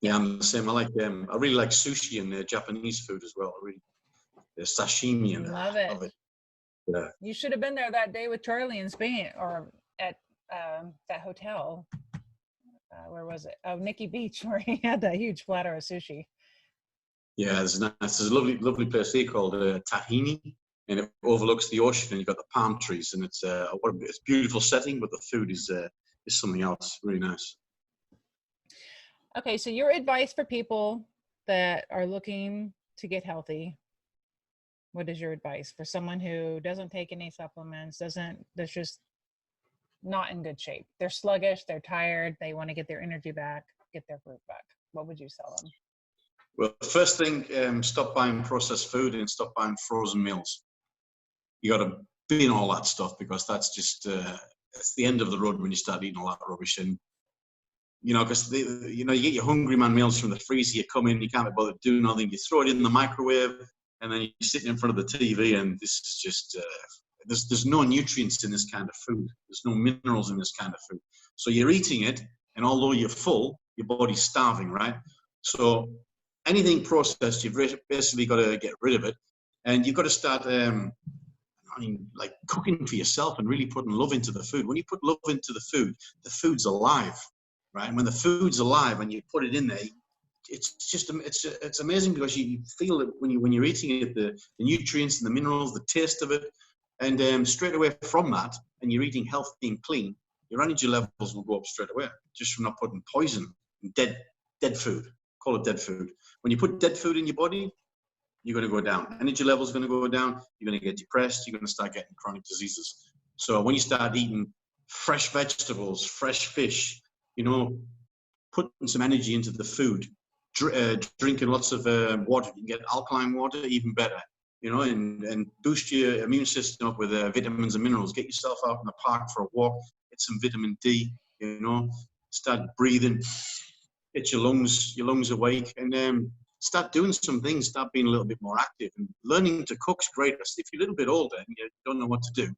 Yeah, I'm the same. I really like sushi and Japanese food as well. The sashimi and love it. Yeah. You should have been there that day with Charlie in Spain, or at that hotel. Where was it? Oh, Nikki Beach, where he had that huge platter of sushi. Yeah, there's a lovely place here called Tahini, and it overlooks the ocean, and you've got the palm trees, and it's a beautiful setting, but the food is something else, really nice. Okay, so your advice for people that are looking to get healthy, what is your advice for someone who doesn't take any supplements, that's just not in good shape? They're sluggish, they're tired, they want to get their energy back, get their group back. What would you tell them? Well, first thing, stop buying processed food and stop buying frozen meals. You got to bin all that stuff, because that's just it's the end of the road when you start eating all that rubbish. And because you get your hungry man meals from the freezer. You come in, you can't be bothered doing nothing. You throw it in the microwave, and then you're sitting in front of the TV, and this is just there's no nutrients in this kind of food. There's no minerals in this kind of food. So you're eating it, and although you're full, your body's starving, right? So anything processed, you've basically got to get rid of it, and you've got to start like cooking for yourself and really putting love into the food. When you put love into the food's alive, right? And when the food's alive and you put it in there, it's amazing, because you feel it when you're eating it, the nutrients and the minerals, the taste of it, and straight away from that, and you're eating healthy and clean, your energy levels will go up straight away, just from not putting poison and dead food. Call it dead food. When you put dead food in your body, you're going to go down. Energy levels are going to go down. You're going to get depressed. You're going to start getting chronic diseases. So when you start eating fresh vegetables, fresh fish, putting some energy into the food, drinking lots of water. You can get alkaline water, even better, and boost your immune system up with vitamins and minerals. Get yourself out in the park for a walk. Get some vitamin D, start breathing. Get your lungs awake, and start doing some things. Start being a little bit more active, and learning to cook's great. If you're a little bit older and you don't know what to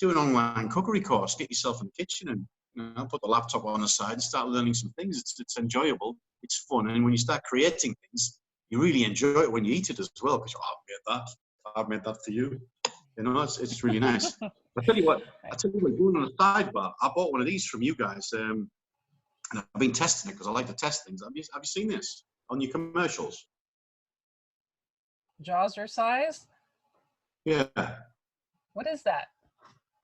do an online cookery course. Get yourself in the kitchen and put the laptop on the side and start learning some things. It's enjoyable, it's fun, and when you start creating things, you really enjoy it when you eat it as well, because I've made that for you. It's really nice. I tell you what, going on a sidebar, I bought one of these from you guys. And I've been testing it because I like to test things. Have you seen this on your commercials? Jaws your size? Yeah. What is that?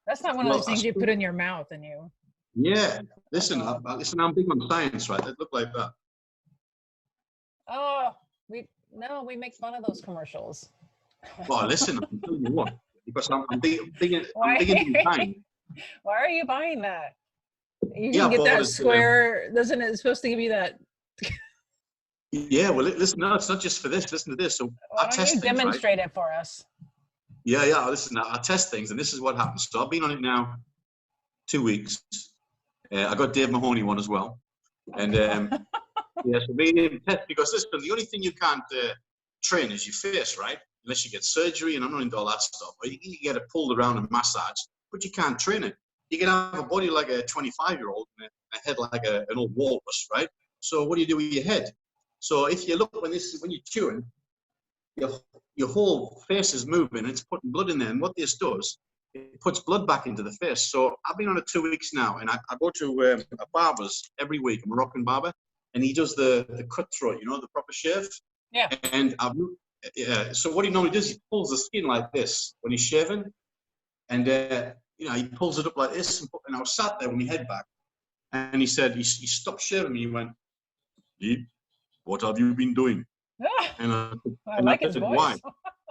That's not one of those things you put in your mouth and you... Yeah. Listen, I'm big on science, right? They look like that. Oh, we make fun of those commercials. Well, listen, I'm telling you what, because I'm big into science. Why are you buying that? You can get that square, doesn't it? It's supposed to give you that. Yeah, well, listen, no, it's not just for this. Listen to this. So why don't you demonstrate it for us? Yeah. Listen, I test things, and this is what happens. So I've been on it now 2 weeks. I got Dave Mahoney one as well. And yeah, so being able to test, because listen, the only thing you can't train is your face, right? Unless you get surgery, and I'm not into all that stuff. But you can get it pulled around and massaged, but you can't train it. You can have a body like a 25-year-old and a head like an old walrus, right? So what do you do with your head? So if you look when you're chewing, your whole face is moving. It's putting blood in there, and what this does, it puts blood back into the face. So I've been on it 2 weeks now, and I go to a barber's every week, a Moroccan barber, and he does the cutthroat, you know, the proper shave. Yeah. And so what he normally does, he pulls the skin like this when he's shaving, and you know, he pulls it up like this. And I was sat there with my head back, and he said, he stopped shaving me. He went, "Lee, what have you been doing?" And I like his said, voice. "Why?"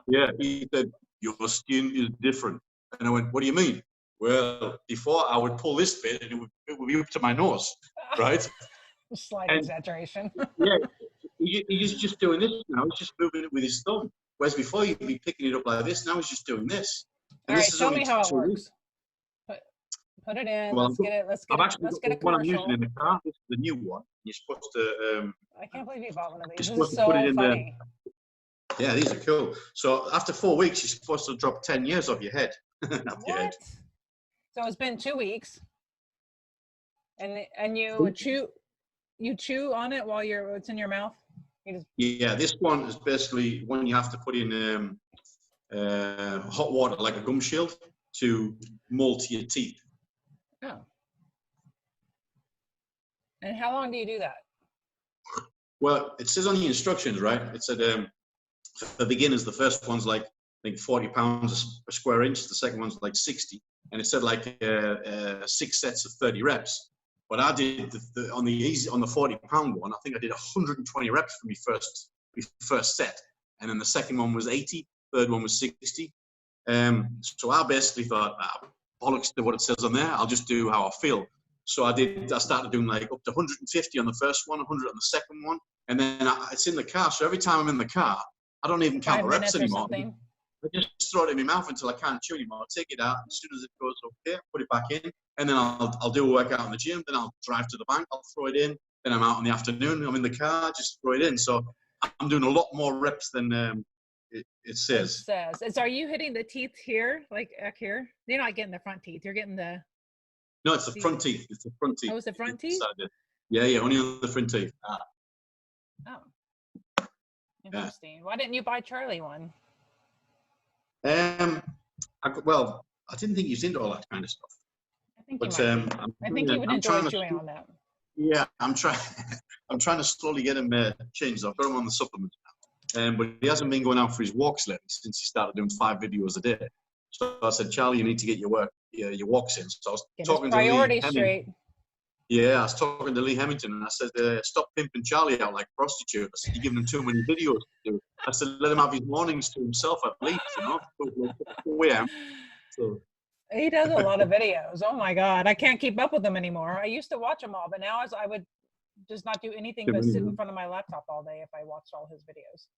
Yeah, he said, "Your skin is different." And I went, "What do you mean?" "Well, before I would pull this bit and it would be up to my nose, right?" Slight exaggeration. Yeah, he's just doing this now. He's just moving it with his thumb. Whereas before he'd be picking it up like this. Now he's just doing this. And All this right, is show only me how it 2 works. weeks. Put it in. Well, Let's get it. Let's get a what I'm using commercial. in the car. This is the new one. You're supposed to. I can't believe you bought one of these. You're This is supposed to put it so in funny. Yeah, these are cool. So after 4 weeks, you're supposed to drop 10 years off your head. Off your head. What? So it's been 2 weeks, and you chew on it while it's in your mouth. You just, Yeah, this one is basically one you have to put in hot water, like a gum shield, to mold to your teeth. oh. And how long do you do that? Well, it says on the instructions, right? It said for beginners, the first one's like, I think 40 pounds a square inch. The second one's like 60. And it said like 6 sets of 30 reps. But I did on the 40 pound one, I think I did 120 reps for my first set. And then the second one was 80, third one was 60. So I basically thought, bollocks to what it says on there. I'll just do how I feel. So I started doing like up to 150 on the first one, 100 on the second one. And then it's in the car. So every time I'm in the car, I don't even count the reps anymore. I just throw it in my mouth until I can't chew anymore. I'll take it out. As soon as it goes okay, put it back in. And then I'll do a workout in the gym. Then I'll drive to the bank. I'll throw it in. Then I'm out in the afternoon. I'm in the car. Just throw it in. So I'm doing a lot more reps than it says. Are you hitting the teeth here, like back here? You're not getting the front teeth. You're getting the... No, it's the front teeth. It's the front teeth. Oh, it's the front teeth? Yeah, only on the front teeth. Oh. Interesting. Yeah. Why didn't you buy Charlie one? I didn't think he was into all that kind of stuff. I think he would enjoy chewing on that. Yeah, I'm trying to slowly get him changed. I've got him on the supplement now. But he hasn't been going out for his walks lately since he started doing 5 videos a day. So I said, Charlie, you need to get your walks in. So I was talking to Lee straight. Yeah, I was talking to Lee Hemington, and I said, stop pimping Charlie out like a prostitute. I said, you're giving him too many videos to do. I said, let him have his mornings to himself at least, you know. 4 a.m. So. He does a lot of videos. Oh my God, I can't keep up with them anymore. I used to watch them all, but now I would just not do anything but sit in front of my laptop all day if I watched all his videos.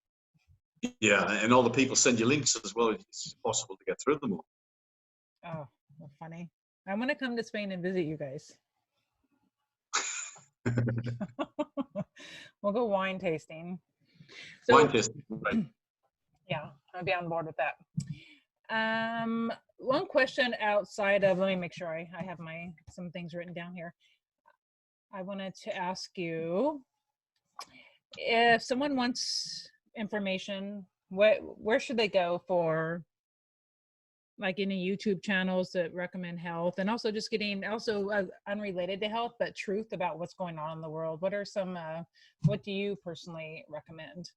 Yeah, and all the people send you links as well. It's impossible to get through them all. Oh, well, funny. I'm going to come to Spain and visit you guys. We'll go wine tasting. Wine tasting, right. Yeah, I'll be on board with that. One question outside of, let me make sure I have some things written down here. I wanted to ask you, if someone wants information, where should they go for, like, any YouTube channels that recommend health, and also just getting unrelated to health, but truth about what's going on in the world? What are some, what do you personally recommend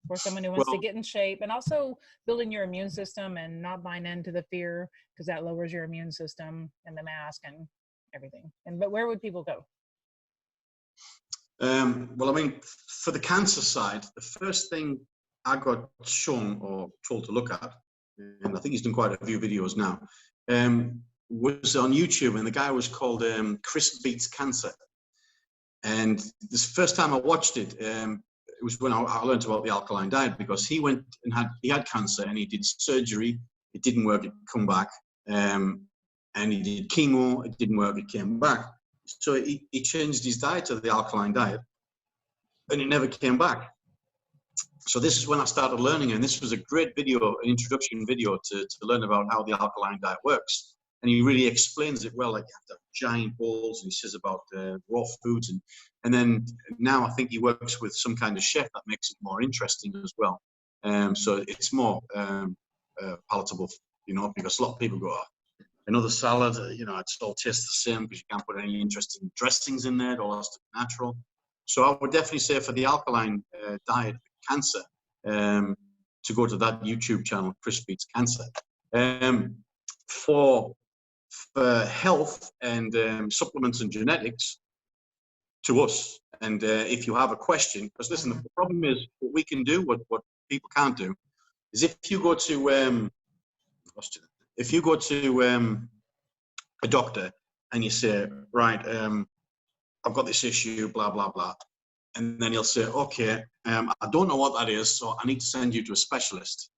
for someone who wants to get in shape, and also building your immune system and not buying into the fear, because that lowers your immune system, and the mask and everything? But where would people go? Well, I mean, for the cancer side, the first thing I got shown or told to look at, and I think he's done quite a few videos now, was on YouTube, and the guy was called Chris Beats Cancer. And this first time I watched it, it was when I learned about the alkaline diet, because he went and he had cancer, and he did surgery. It didn't work. It come back. And he did chemo. It didn't work. It came back. So he changed his diet to the alkaline diet, and it never came back. So this is when I started learning, and this was a great video, an introduction video to learn about how the alkaline diet works. And he really explains it well, like you have to giant bowls, and he says about raw foods, and then now I think he works with some kind of chef that makes it more interesting as well. So it's more palatable, you know, because a lot of people go, oh, another salad, you know, it's all tastes the same because you can't put any interesting dressings in there. It all has to be natural. So I would definitely say for the alkaline diet for cancer, to go to that YouTube channel, Chris Beats Cancer. For health and supplements and genetics, to us. And if you have a question, because listen, the problem is what we can do, what people can't do, is if you go to a doctor and you say, right, I've got this issue, blah blah blah, and then he'll say, okay, I don't know what that is, so I need to send you to a specialist,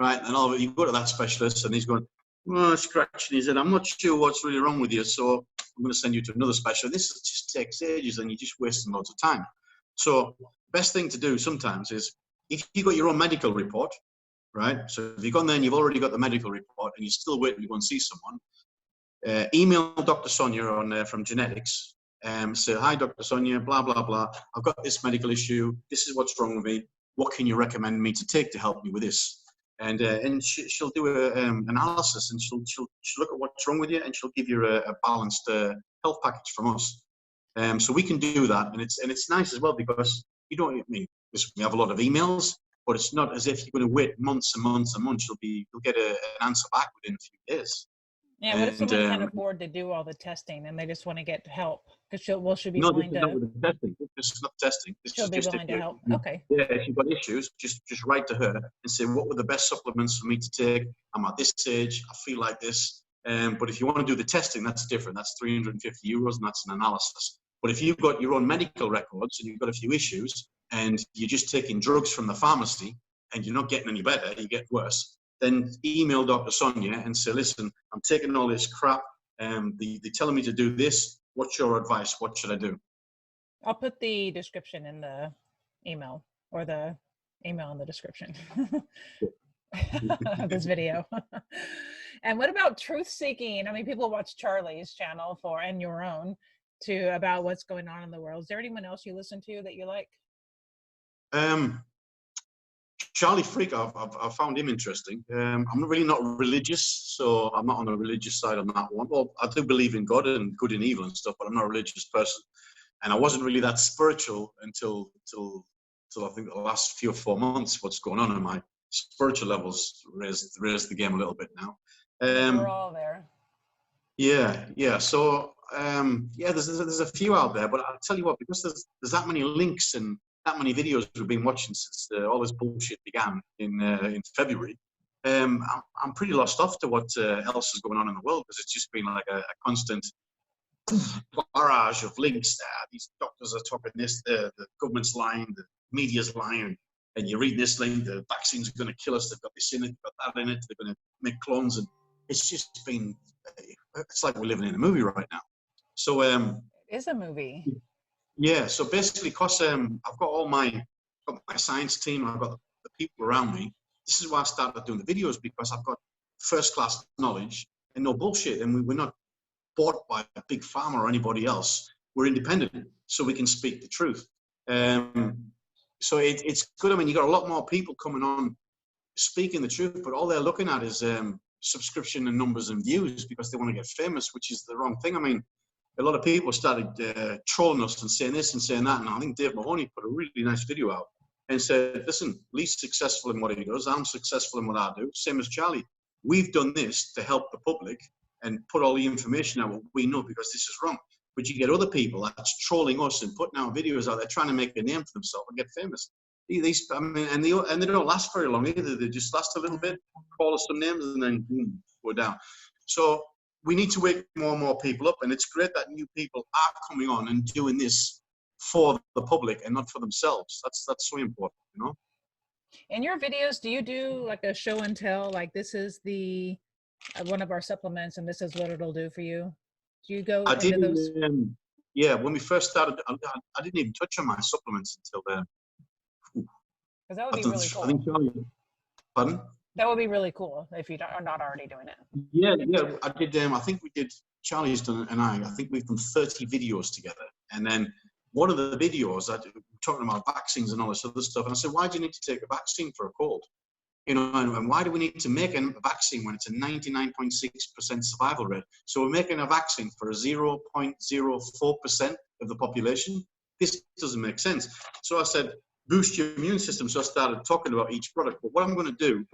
right? And you go to that specialist, and he's going, well, scratching his head, I'm not sure what's really wrong with you, so I'm going to send you to another specialist. This just takes ages, and you're just wasting loads of time. So best thing to do sometimes is, if you got your own medical report, right? So if you've gone there and you've already got the medical report and you're still waiting to go and see someone, email Dr. Sonia from Genetics. Say, hi, Dr. Sonia, blah, blah, blah. I've got this medical issue. This is what's wrong with me. What can you recommend me to take to help me with this? And she'll do an analysis, and she'll look at what's wrong with you, and she'll give you a balanced health package from us. So we can do that, and it's nice as well, because you don't, I mean, we have a lot of emails, but it's not as if you're going to wait months and months and months. You'll get an answer back within a few days. Yeah, what if someone can't afford to do all the testing and they just want to get help? Because she'll be willing to. No, this is not testing. She'll be willing to help. Okay. Yeah, if you've got issues, just write to her and say, what were the best supplements for me to take? I'm at this age. I feel like this. But if you want to do the testing, that's different. That's €350, and that's an analysis. But if you've got your own medical records and you've got a few issues, and you're just taking drugs from the pharmacy and you're not getting any better, you get worse, then email Dr. Sonia and say, listen, I'm taking all this crap. They're telling me to do this. What's your advice? What should I do? I'll put the description in the email, or the email in the description of this video. And what about truth seeking? I mean, people watch Charlie's channel and your own about what's going on in the world. Is there anyone else you listen to that you like? Charlie Freak, I've found him interesting. I'm really not religious, so I'm not on the religious side on that one. Well, I do believe in God and good and evil and stuff, but I'm not a religious person. And I wasn't really that spiritual until I think the last few or 4 months. What's going on in my spiritual levels raised the game a little bit now. We're all there. Yeah. So there's a few out there, but I'll tell you what, because there's that many links and that many videos we've been watching since all this bullshit began in February, I'm pretty lost off to what else is going on in the world, because it's just been like a constant barrage of links there. These doctors are talking this, the government's lying, the media's lying, and you read this link, the vaccines are going to kill us, they've got this in it, they've got that in it, they're going to make clones, and it's just been, it's like we're living in a movie right now. So it is a movie. Yeah, so basically, because I've got my science team, I've got the people around me. This is why I started doing the videos, because I've got first-class knowledge and no bullshit, and we're not bought by a big pharma or anybody else. We're independent, so we can speak the truth. So it's good. I mean, you got a lot more people coming on speaking the truth, but all they're looking at is subscription and numbers and views, because they want to get famous, which is the wrong thing. I mean, a lot of people started trolling us and saying this and saying that, and I think Dave Mahoney put a really nice video out and said, listen, Lee's successful in what he does, I'm successful in what I do, same as Charlie. We've done this to help the public and put all the information out what we know, because this is wrong. But you get other people that's trolling us and putting out videos out there trying to make a name for themselves and get famous. I mean, and they don't last very long either. They just last a little bit, call us some names, and then boom, go down. So we need to wake more and more people up, and it's great that new people are coming on and doing this for the public and not for themselves. That's so important, you know. In your videos, do you do like a show and tell, like this is the one of our supplements and this is what it'll do for you? Do you go into those? Yeah, when we first started, I didn't even touch on my supplements until then. Because that would be really cool. I think Charlie, pardon? That would be really cool if you are not already doing it. Yeah, I did. I think we did. Charlie's done, and I think we've done 30 videos together. And then one of the videos, talking about vaccines and all this other stuff. And I said, why do you need to take a vaccine for a cold? You know, and why do we need to make a vaccine when it's a 99.6% survival rate? So we're making a vaccine for a 0.04% of the population. This doesn't make sense. So I said, boost your immune system. So I started talking about each product. But what I'm going to do,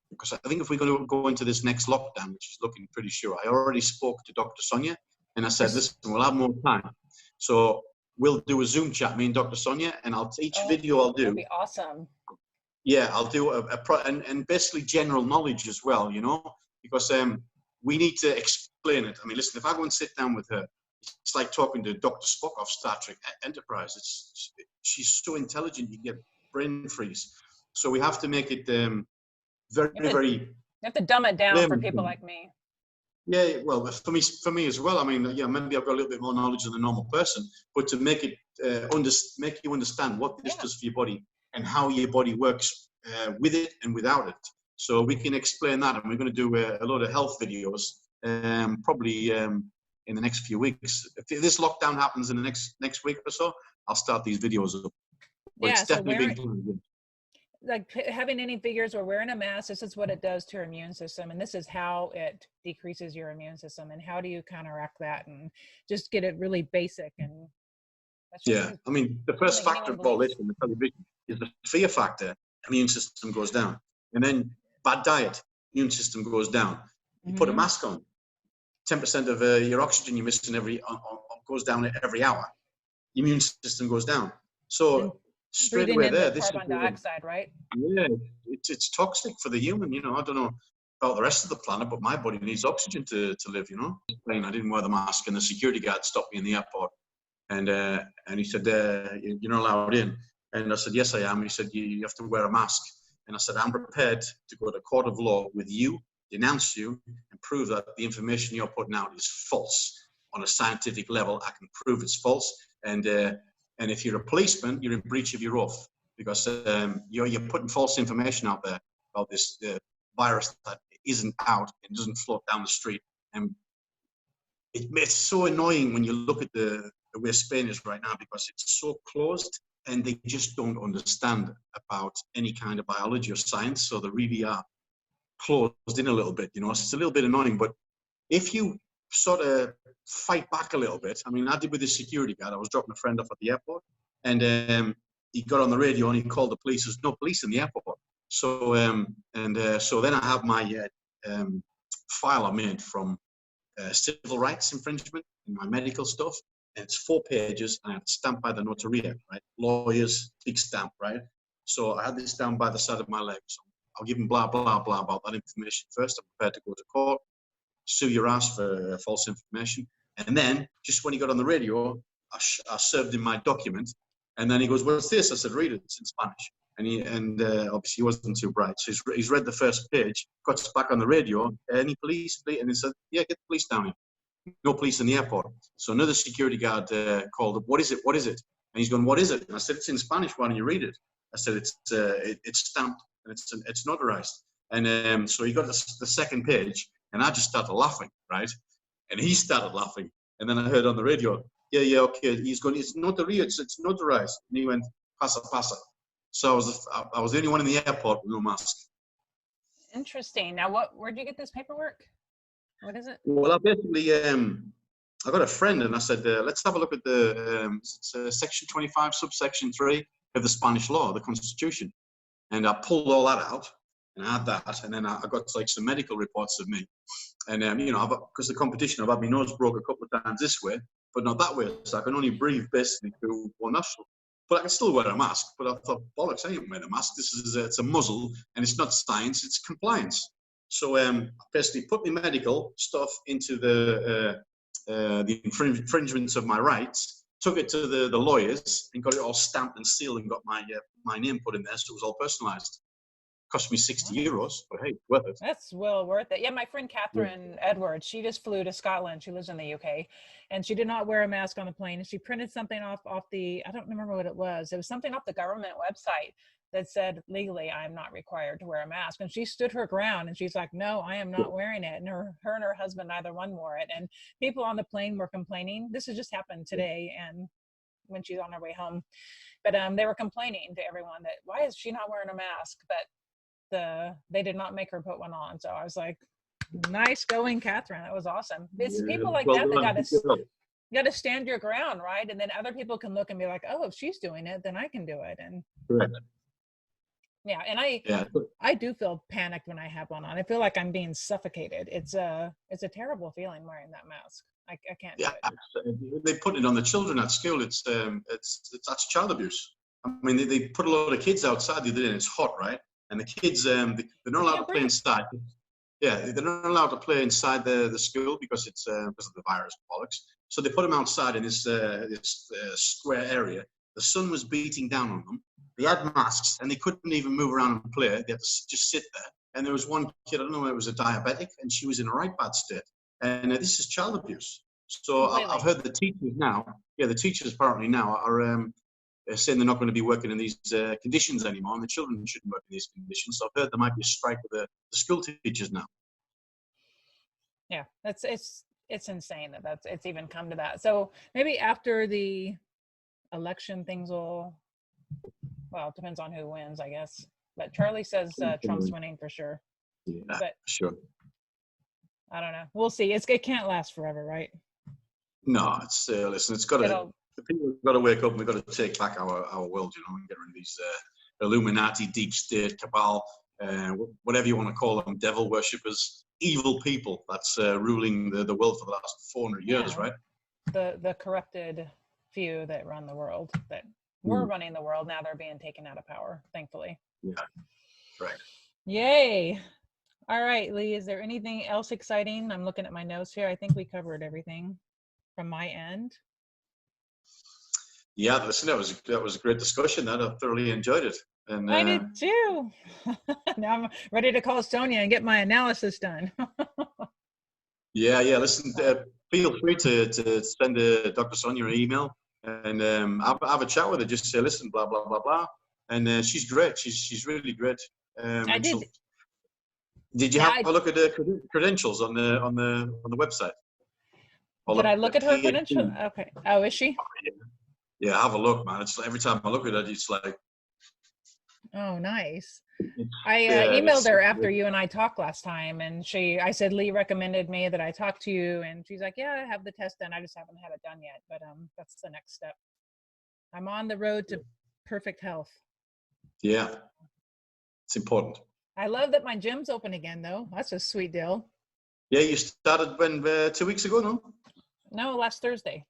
because I think if we're going to go into this next lockdown, which is looking pretty sure, I already spoke to Dr. Sonia, and I said, listen, we'll have more time. So we'll do a Zoom chat, me and Dr. Sonia, and each video I'll do. That'd be awesome. Yeah, I'll do and basically general knowledge as well, you know, because we need to explain it. I mean, listen, if I go and sit down with her, it's like talking to Dr. Spock of Star Trek Enterprise. She's so intelligent, you get brain freeze. So we have to make it very. You have to dumb it down for people like me. Yeah, well, for me as well. I mean, yeah, maybe I've got a little bit more knowledge than a normal person, but to make it make you understand what this does for your body and how your body works with it and without it. So we can explain that, and we're going to do a lot of health videos, probably in the next few weeks. If this lockdown happens in the next week or so, I'll start these videos up. But it's definitely been like having any figures or wearing a mask, this is what it does to your immune system, and this is how it decreases your immune system, and how do you counteract that, and just get it really basic. And that's I mean, the first factor of all this in the television is the fear factor. Immune system goes down, and then bad diet, immune system goes down. You put a mask on, 10% of your oxygen you're missing goes down every hour. Immune system goes down. So straight away there, this carbon dioxide, right? Yeah, it's toxic for the human. You know, I don't know about the rest of the planet, but my body needs oxygen to live. You know, I didn't wear the mask, and the security guard stopped me in the airport, and he said, "You're not allowed in." And I said, "Yes, I am." He said, "You have to wear a mask." And I said, "I'm prepared to go to court of law with you, denounce you, and prove that the information you're putting out is false on a scientific level. I can prove it's false, and if you're a policeman, you're in breach of your oath, because you're putting false information out there about this virus that isn't out and doesn't float down the street." And it's so annoying when you look at the way Spain is right now, because it's so closed and they just don't understand about any kind of biology or science. So they really are closed in a little bit, you know. So it's a little bit annoying, but if you sort of fight back a little bit. I mean, I did with the security guard. I was dropping a friend off at the airport, and he got on the radio and he called the police. There's no police in the airport. So so then I have my file I made from civil rights infringement and my medical stuff, and it's 4 pages, and it's stamped by the notaria, right? Lawyers, big stamp, right? So I had this down by the side of my leg. So I'll give him blah blah blah about that information first. I'm prepared to go to court, sue your ass for false information. And then, just when he got on the radio, I served him my document. And then he goes, "What's this?" I said, "Read it, it's in Spanish." And obviously he wasn't too bright. So he's read the first page, got back on the radio, "Any police?" And he said, "Yeah, get the police down here." No police in the airport. So another security guard called up, "What is it? What is it?" And he's going, "What is it?" And I said, "It's in Spanish, why don't you read it?" I said, it's stamped and it's notarized. And so he got the second page, and I just started laughing, right? And he started laughing. And then I heard on the radio, yeah, okay. He's going, "It's notarized, it's notarized." And he went, "Pasa, pasa." So I was the only one in the airport with no mask. Interesting. Now, where did you get this paperwork? What is it? Well, I basically, I got a friend, and I said, let's have a look at the section 25, subsection 3 of the Spanish law, the Constitution. And I pulled all that out, and I had that, and then I got like some medical reports of me. And, you know, because the competition, I've had my nose broke a couple of times this way, but not that way. So I can only breathe basically through one nostril. But I can still wear a mask. But I thought, bollocks, I ain't wearing a mask. This is it's a muzzle, and it's not science, it's compliance. So I basically put my medical stuff into the infringements of my rights, took it to the lawyers, and got it all stamped and sealed, and got my name put in there, so it was all personalized. Cost me 60 euros, but hey, worth it. That's well worth it. Yeah, my friend Catherine Edwards, she just flew to Scotland. She lives in the UK, and she did not wear a mask on the plane. And she printed something off the, I don't remember what it was. It was something off the government website that said legally I'm not required to wear a mask, and she stood her ground and she's like, no, I am not wearing it. And her and her husband, neither one wore it. And people on the plane were complaining. This has just happened today, and when she's on her way home, but they were complaining to everyone that why is she not wearing a mask, but they did not make her put one on. So I was like, nice going, Catherine. That was awesome. It's people like that got to stand your ground, right? And then other people can look and be like, oh, if she's doing it, then I can do it. And Correct. yeah, and I do feel panicked when I have one on. I feel like I'm being suffocated. It's a terrible feeling wearing that mask. I can't do it. They put it on the children at school. It's that's child abuse. I mean, they put a lot of kids outside the other day, and it's hot, right? And the kids, they're not allowed to play inside. Yeah, they're not allowed to play inside the school because it's because of the virus bollocks. So they put them outside in this square area. The sun was beating down on them. They had masks and they couldn't even move around and play. They had to just sit there. And there was one kid, I don't know, it was a diabetic, and she was in a right bad state. And this is child abuse. So I've heard the teachers now. Yeah, the teachers apparently now are saying they're not going to be working in these conditions anymore, and the children shouldn't work in these conditions. So I've heard there might be a strike with the school teachers now. Yeah, it's insane that it's even come to that. So maybe after the election, things will, well, it depends on who wins, I guess. But Charlie says Trump's winning for sure. Yeah, but sure. I don't know. We'll see. It can't last forever, right? No, it's listen. It's got to. The people have got to wake up, and we've got to take back our world, you know, and get rid of these Illuminati, deep state, cabal, whatever you want to call them, devil worshippers, evil people that's ruling the world for the last 400 years, right? The corrupted few that run the world, that were running the world, now they're being taken out of power, thankfully. Yeah, correct. Yay. All right, Lee, is there anything else exciting? I'm looking at my notes here. I think we covered everything from my end. Yeah, listen, that was a great discussion. I thoroughly enjoyed it. And I did too. Now I'm ready to call Sonia and get my analysis done. yeah. Listen, feel free to send Dr. Sonia an email and have a chat with her. Just say, listen, blah blah blah blah. And she's great. She's really great. I did. Did you have a look at the credentials on the website? Did I look at her credentials? Okay. Oh, is she? Yeah, have a look, man. It's every time I look at it, it's like. Oh, nice. I emailed her after you and I talked last time, and I said, Lee recommended me that I talk to you, and she's like, yeah, I have the test done. I just haven't had it done yet, but that's the next step. I'm on the road to perfect health. Yeah, it's important. I love that my gym's open again, though. That's a sweet deal. Yeah, you started when 2 weeks ago, no? No, last Thursday.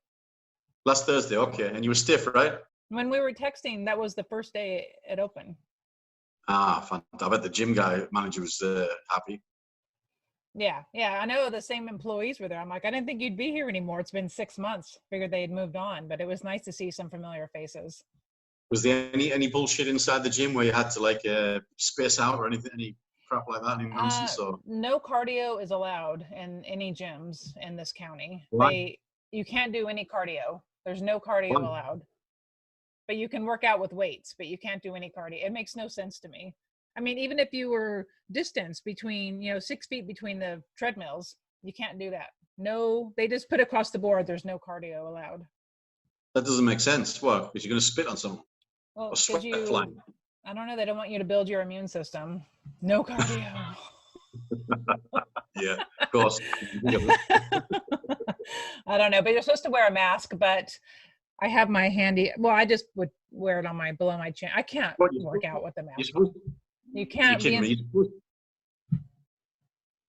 Last Thursday, okay. And you were stiff, right? When we were texting, that was the first day it opened. Ah, fun. I bet the gym manager was happy. Yeah. I know the same employees were there. I'm like, I didn't think you'd be here anymore. It's been 6 months. Figured they had moved on, but it was nice to see some familiar faces. Was there any bullshit inside the gym where you had to like space out or anything, any crap like that, any nonsense? Or? No cardio is allowed in any gyms in this county. Why? You can't do any cardio. There's no cardio allowed. But you can work out with weights, but you can't do any cardio. It makes no sense to me. I mean, even if you were distance between, 6 feet between the treadmills, you can't do that. No, they just put across the board, there's no cardio allowed. That doesn't make sense. What? Because you're going to spit on someone. Well, I don't know. They don't want you to build your immune system. No cardio. Yeah, of course. I don't know, but you're supposed to wear a mask, but I have my handy. Well, I just would wear it below my chin. I can't work out with the mask. You can't.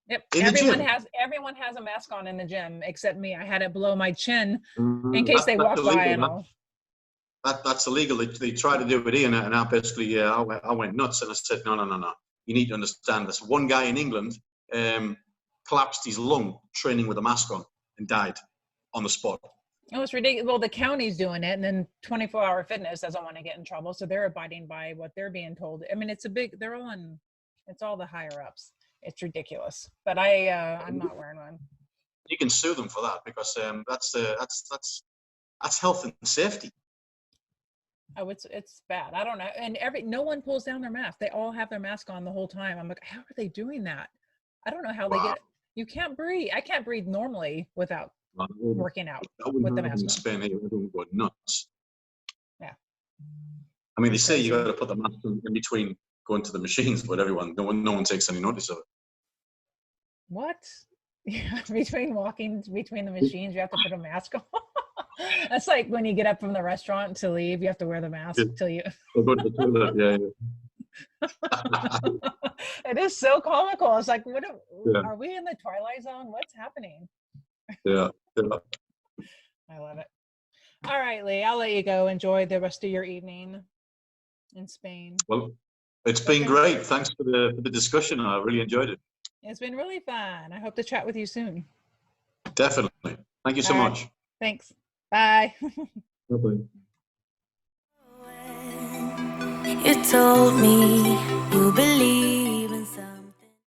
Yep. Everyone has a mask on in the gym except me. I had it below my chin in case they walk by and all. That's illegal. They tried to do it here, and I basically I went nuts, and I said, no. You need to understand this. One guy in England collapsed his lung training with a mask on and died on the spot. Oh, it's ridiculous. Well, the county's doing it, and then 24-hour Fitness doesn't want to get in trouble, so they're abiding by what they're being told. I mean, it's all the higher ups. It's ridiculous. But I'm not wearing one. You can sue them for that because that's health and safety. Oh, it's bad. I don't know. And no one pulls down their mask. They all have their mask on the whole time. I'm like, how are they doing that? I don't know how they Wow. get. You can't breathe. I can't breathe normally without working out That wouldn't with the happen mask in on. Spain here. Everyone would go nuts. Yeah. I mean, they say you Crazy. got to put the mask in between going to the machines, but no one takes any notice of it. What? Yeah, between the machines, you have to put a mask on. That's like when you get up from the restaurant to leave, you have to wear the mask till you. Or go to the toilet. It is so comical. It's like, Yeah. are we in the Twilight Zone? What's happening? Yeah. I love it. All right, Lee, I'll let you go. Enjoy the rest of your evening in Spain. Well, it's been great. Thanks for the discussion. I really enjoyed it. It's been really fun. I hope to chat with you soon. Definitely. Thank you so All right. much. Thanks. Bye. Bye-bye. You told me you believe